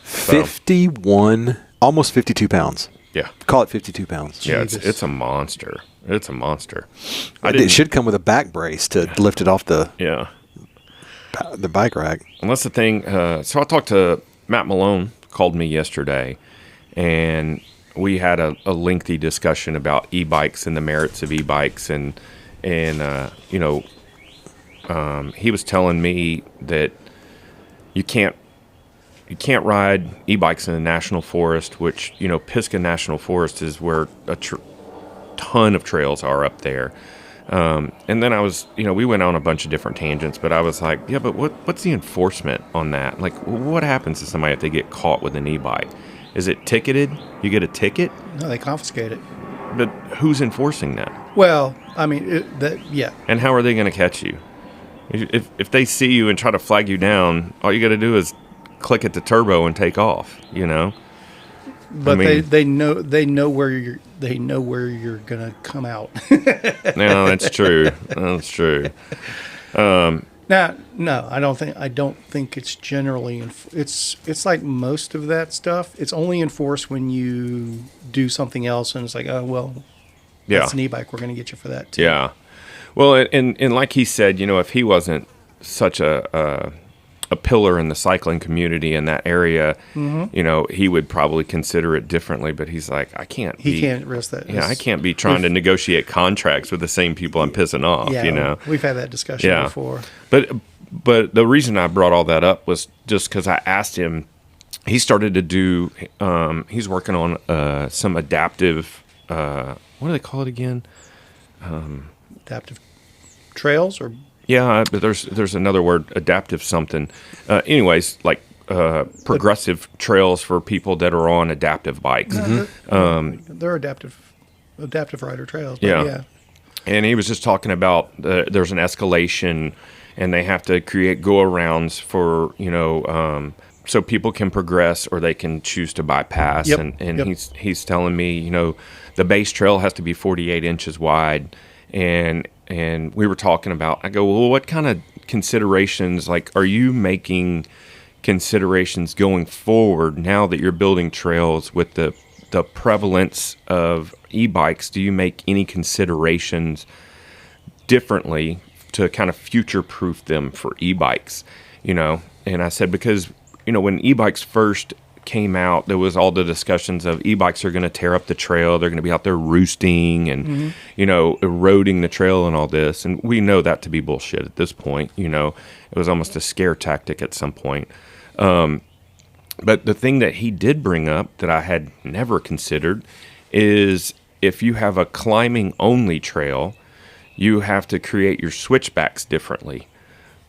So, 51, almost 52 pounds. Yeah. Call it 52 pounds. Yeah, it's a monster. It's a monster. It should come with a back brace to lift it off the bike rack. And that's the thing. So I talked to Matt Malone, called me yesterday, and we had a lengthy discussion about e-bikes and the merits of e-bikes, and he was telling me that you can't ride e-bikes in the national forest, which, Pisgah National Forest is where a ton of trails are up there. And then I was, we went on a bunch of different tangents, but I was like, yeah, but what's the enforcement on that? Like, what happens to somebody if they get caught with an e-bike? Is it ticketed? You get a ticket? No, they confiscate it. But who's enforcing that? Well, I mean, yeah. And how are they going to catch you? If they see you and try to flag you down, all you got to do is click at the turbo and take off, But they know where you're gonna come out. No, that's true. That's true. No, I don't think it's generally. It's like most of that stuff. It's only enforced when you do something else, and it's like, oh well, that's an e-bike. We're gonna get you for that too. Yeah. Well, and like he said, if he wasn't such a pillar in the cycling community in that area, he would probably consider it differently. But he's like, he can't risk that. Yeah, I can't be trying to negotiate contracts with the same people I'm pissing off. Yeah, we've had that discussion before. But the reason I brought all that up was just because I asked him. He started to do. He's working on some adaptive. What do they call it again? Adaptive trails or. Yeah, but there's another word, adaptive something. Anyways, like progressive trails for people that are on adaptive bikes. They're adaptive rider trails. But yeah. And he was just talking about there's an escalation, and they have to create go-arounds for, so people can progress or they can choose to bypass. Yep. And he's telling me, the base trail has to be 48 inches wide, and we were talking about, I go, well, what kind of considerations, like, are you making considerations going forward now that you're building trails with the prevalence of e-bikes? Do you make any considerations differently to kind of future-proof them for e-bikes? And I said, because, when e-bikes first came out, there was all the discussions of e-bikes are going to tear up the trail. They're going to be out there roosting and, eroding the trail and all this. And we know that to be bullshit at this point. It was almost a scare tactic at some point. But the thing that he did bring up that I had never considered is if you have a climbing only trail, you have to create your switchbacks differently,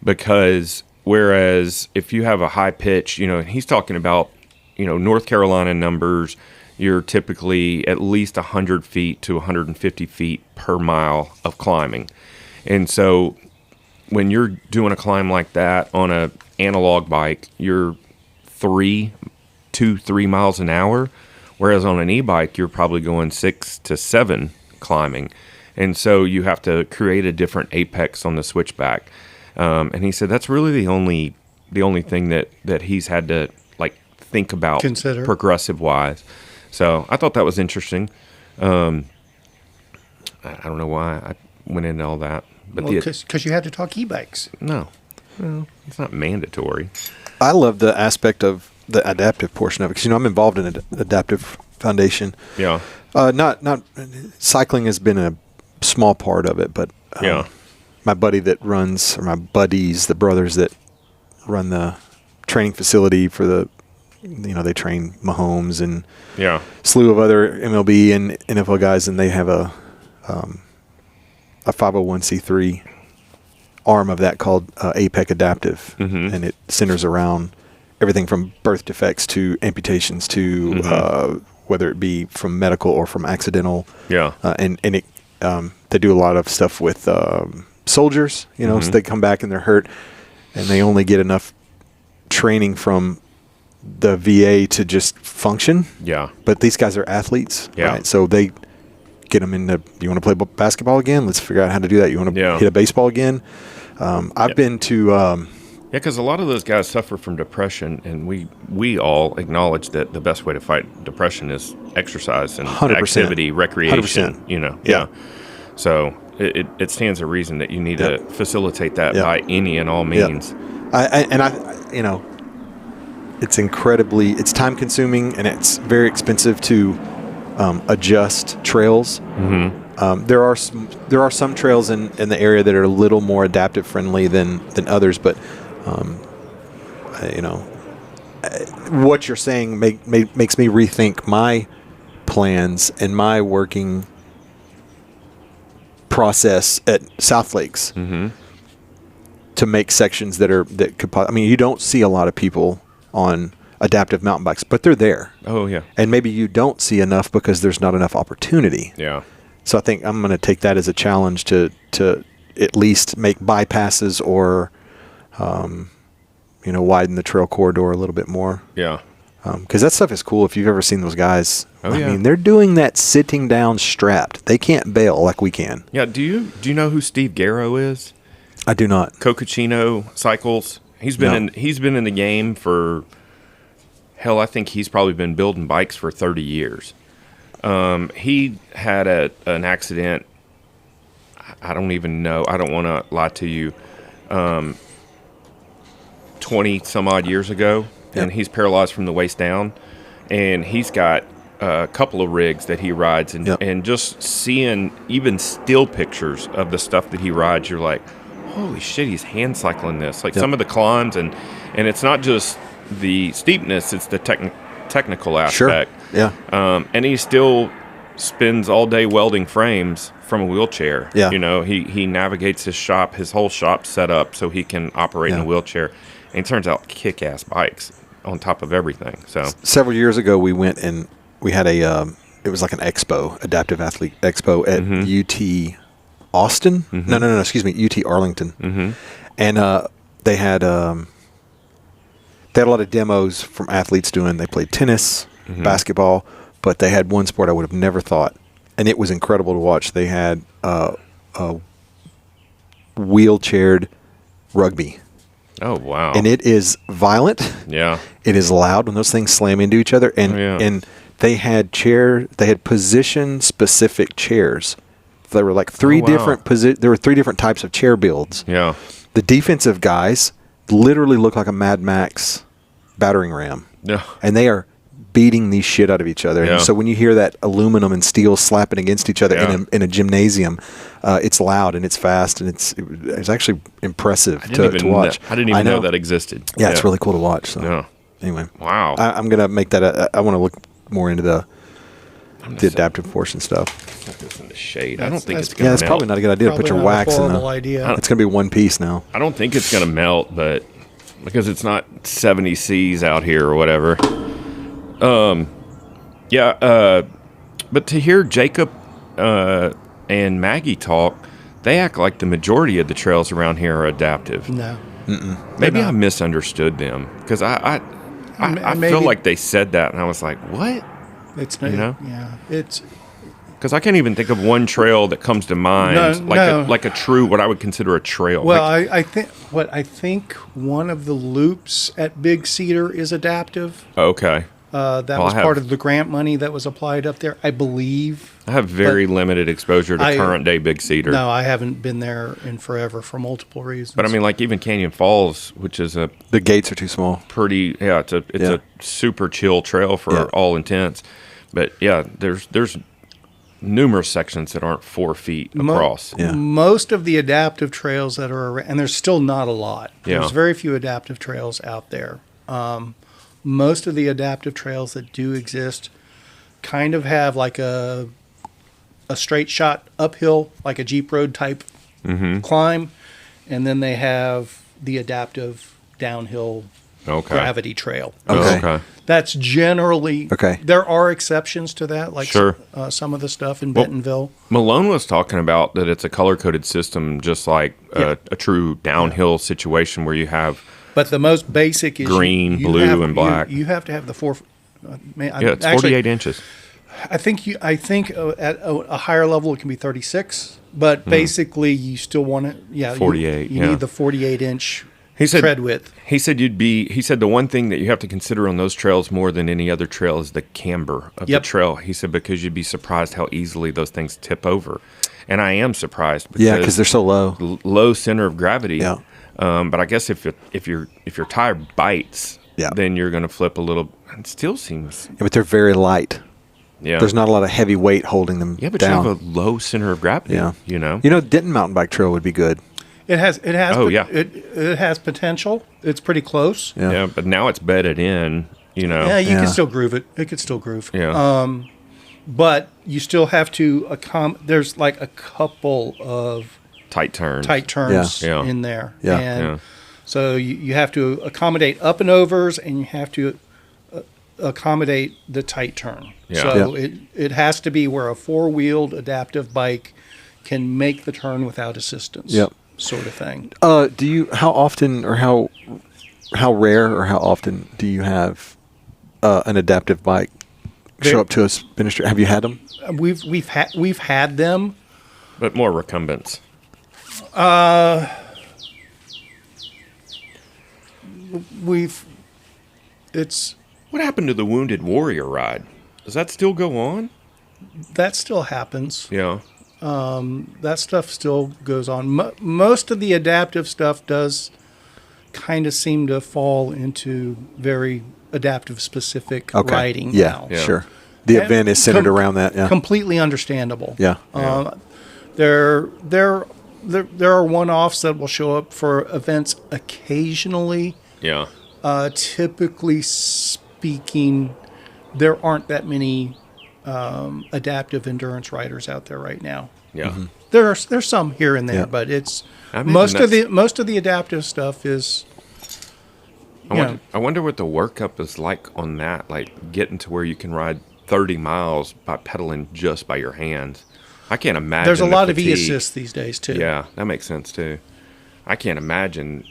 because whereas if you have a high pitch, and he's talking about, North Carolina numbers, you're typically at least 100 feet to 150 feet per mile of climbing. And so when you're doing a climb like that on a analog bike, you're 3 miles an hour, whereas on an e-bike, you're probably going 6 to 7 climbing. And so you have to create a different apex on the switchback. And he said that's really the only thing that he's had to think about, consider progressive wise. So I thought that was interesting. I don't know why I went into all that, but because you had to talk e-bikes. No, it's not mandatory. I love the aspect of the adaptive portion of it, because I'm involved in an adaptive foundation. Yeah. Not cycling has been a small part of it, but my buddy that runs, or my buddies, the brothers that run the training facility for the, they train Mahomes and slew of other MLB and NFL guys, and they have a 501c3 arm of that called APEC Adaptive, and it centers around everything from birth defects to amputations to whether it be from medical or from accidental. And it they do a lot of stuff with soldiers, so they come back and they're hurt, and they only get enough training from the VA to just function. But these guys are athletes, right? So they get them into, you want to play basketball again? Let's figure out how to do that. You want to hit a baseball again? I've been to... because a lot of those guys suffer from depression, and we all acknowledge that the best way to fight depression is exercise and 100%. Activity, recreation, 100%. So it stands to reason that you need to facilitate that by any and all means. It's time consuming, and it's very expensive to adjust trails. There are some trails in the area that are a little more adaptive friendly than others, but what you're saying makes me rethink my plans and my working process at South Lakes to make sections that could. You don't see a lot of people on adaptive mountain bikes, but they're there. Oh yeah. And maybe you don't see enough because there's not enough opportunity. Yeah. So I think I'm going to take that as a challenge to at least make bypasses or, widen the trail corridor a little bit more. Yeah. Because that stuff is cool. If you've ever seen those guys, yeah. They're doing that sitting down strapped. They can't bail like we can. Yeah. Do you know who Steve Garrow is? I do not. Cocuccino Cycles. He's been in the game for, hell, I think he's probably been building bikes for 30 years. He had an accident. I don't even know. I don't want to lie to you. 20 some odd years ago, and he's paralyzed from the waist down, and he's got a couple of rigs that he rides, and just seeing even still pictures of the stuff that he rides, you're like, holy shit, he's hand cycling this. Some of the climbs, and it's not just the steepness, it's the technical aspect. Sure. Yeah. And he still spends all day welding frames from a wheelchair. Yeah. He navigates his whole shop set up so he can operate in a wheelchair. And it turns out kick-ass bikes on top of everything. So several years ago, we went and we had it was like an expo, adaptive athlete expo at UT Austin. No, excuse me, UT Arlington. And they had a lot of demos from athletes they played tennis, basketball, but they had one sport I would have never thought, and it was incredible to watch. They had a wheelchaired rugby. Oh, wow. And it is violent. Yeah. It is loud when those things slam into each other. And and they had position specific chairs. There were like three different there were 3 different types of chair builds. Yeah. The defensive guys literally look like a Mad Max battering ram. Yeah. And they are beating the shit out of each other. Yeah. And so when you hear that aluminum and steel slapping against each other in a gymnasium, it's loud and it's fast and it's actually impressive to watch. I didn't even know that existed. Yeah, it's really cool to watch. So Yeah. anyway, Wow. I'm gonna make that. I want to look more into the adaptive portion stuff. Put this in the shade. I don't think That's- it's gonna Yeah, it's melt. probably not a good idea to put your Probably not a wax in horrible the. idea. It's gonna be one piece now. I don't think it's gonna melt, but because it's not 70 C's out here or whatever. But to hear Jacob and Maggie talk, they act like the majority of the trails around here are adaptive. No. Maybe I misunderstood them because I Maybe- feel like they said that and I was like, what? It's You know? Yeah. It's Because I can't even think of one trail that comes to mind like a true what I would consider a trail. well. Like, I think one of the loops at Big Cedar is adaptive. okay, That Well, was I have- part of the grant money that was applied up there, I believe. I have very limited exposure to current day Big Cedar. No, I haven't been there in forever for multiple reasons. But I mean, like even Canyon Falls, which is a The gates are too small. pretty it's a super chill trail for all intents. But yeah, there's numerous sections that aren't 4 feet across. Yeah. Most of the adaptive trails that are around, and there's still not a lot. Yeah. There's very few adaptive trails out there. Most of the adaptive trails that do exist kind of have like a straight shot uphill, like a Jeep road type climb, and then they have the adaptive downhill Okay. gravity trail. Okay. That's generally Okay. There are exceptions to that, like Sure. some of the stuff in Bentonville. Malone was talking about that it's a color coded system, just like a true downhill situation where you have. But the most basic is Green, blue, and black. You have to have the four. It's 48 inches. I think at a higher level it can be 36, but basically you still want it. Yeah, 48, You yeah. need the 48-inch He said tread width. He said he said the one thing that you have to consider on those trails more than any other trail is the camber of the trail. He said because you'd be surprised how easily those things tip over. And I am surprised Because they're so low. low center of gravity. Yeah. But I guess if your tire bites, Yeah. then you're going to flip a little. It still seems. Yeah, but they're very light. Yeah. There's not a lot of heavy weight holding them Yeah, but down. you have a low center of gravity. Yeah. You know. Denton Mountain Bike Trail would be good. It has. Oh, yeah. It has potential. It's pretty close. Yeah. Yeah. But now it's bedded in. You know. Yeah, you Yeah. can still groove it. It could still groove. Yeah. But you still have to there's like a couple of Tight turns. tight turns Yeah. in there. Yeah. And Yeah. so you have to accommodate up and overs, and you have to accommodate the tight turn. Yeah. So it has to be where a four-wheeled adaptive bike can make the turn without assistance. Yep. Sort of thing. How often or how rare or how often do you have an adaptive bike show up to a spin street? Have you had them? We've had them. But more recumbents. What happened to the Wounded Warrior ride? Does that still go on? That still happens. Yeah. That stuff still goes on. Most of the adaptive stuff does kind of seem to fall into very adaptive specific riding Yeah, now. Yeah. sure. The event is centered around that. Yeah. Completely understandable. Yeah. There are one-offs that will show up for events occasionally. Yeah. Typically speaking, there aren't that many adaptive endurance riders out there right now. Yeah. Mm-hmm. There's some here and there, Yeah. but it's I imagine most of the adaptive stuff is. I wonder what the workup is like on that, like getting to where you can ride 30 miles by pedaling just by your hands. I can't imagine. There's a the lot of fatigue. e-assist these days too. Yeah, that makes sense too. I can't imagine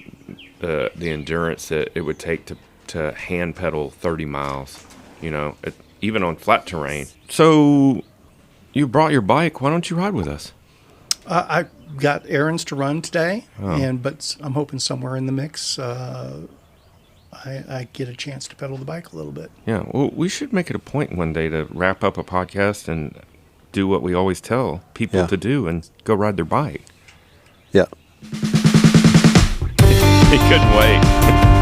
the endurance that it would take to hand pedal 30 miles, even on flat terrain. So you brought your bike. Why don't you ride with us? I got errands to run today, Oh. but I'm hoping somewhere in the mix, I get a chance to pedal the bike a little bit. Yeah, well, we should make it a point one day to wrap up a podcast and do what we always tell people to do and go ride their bike. Yeah. He couldn't wait.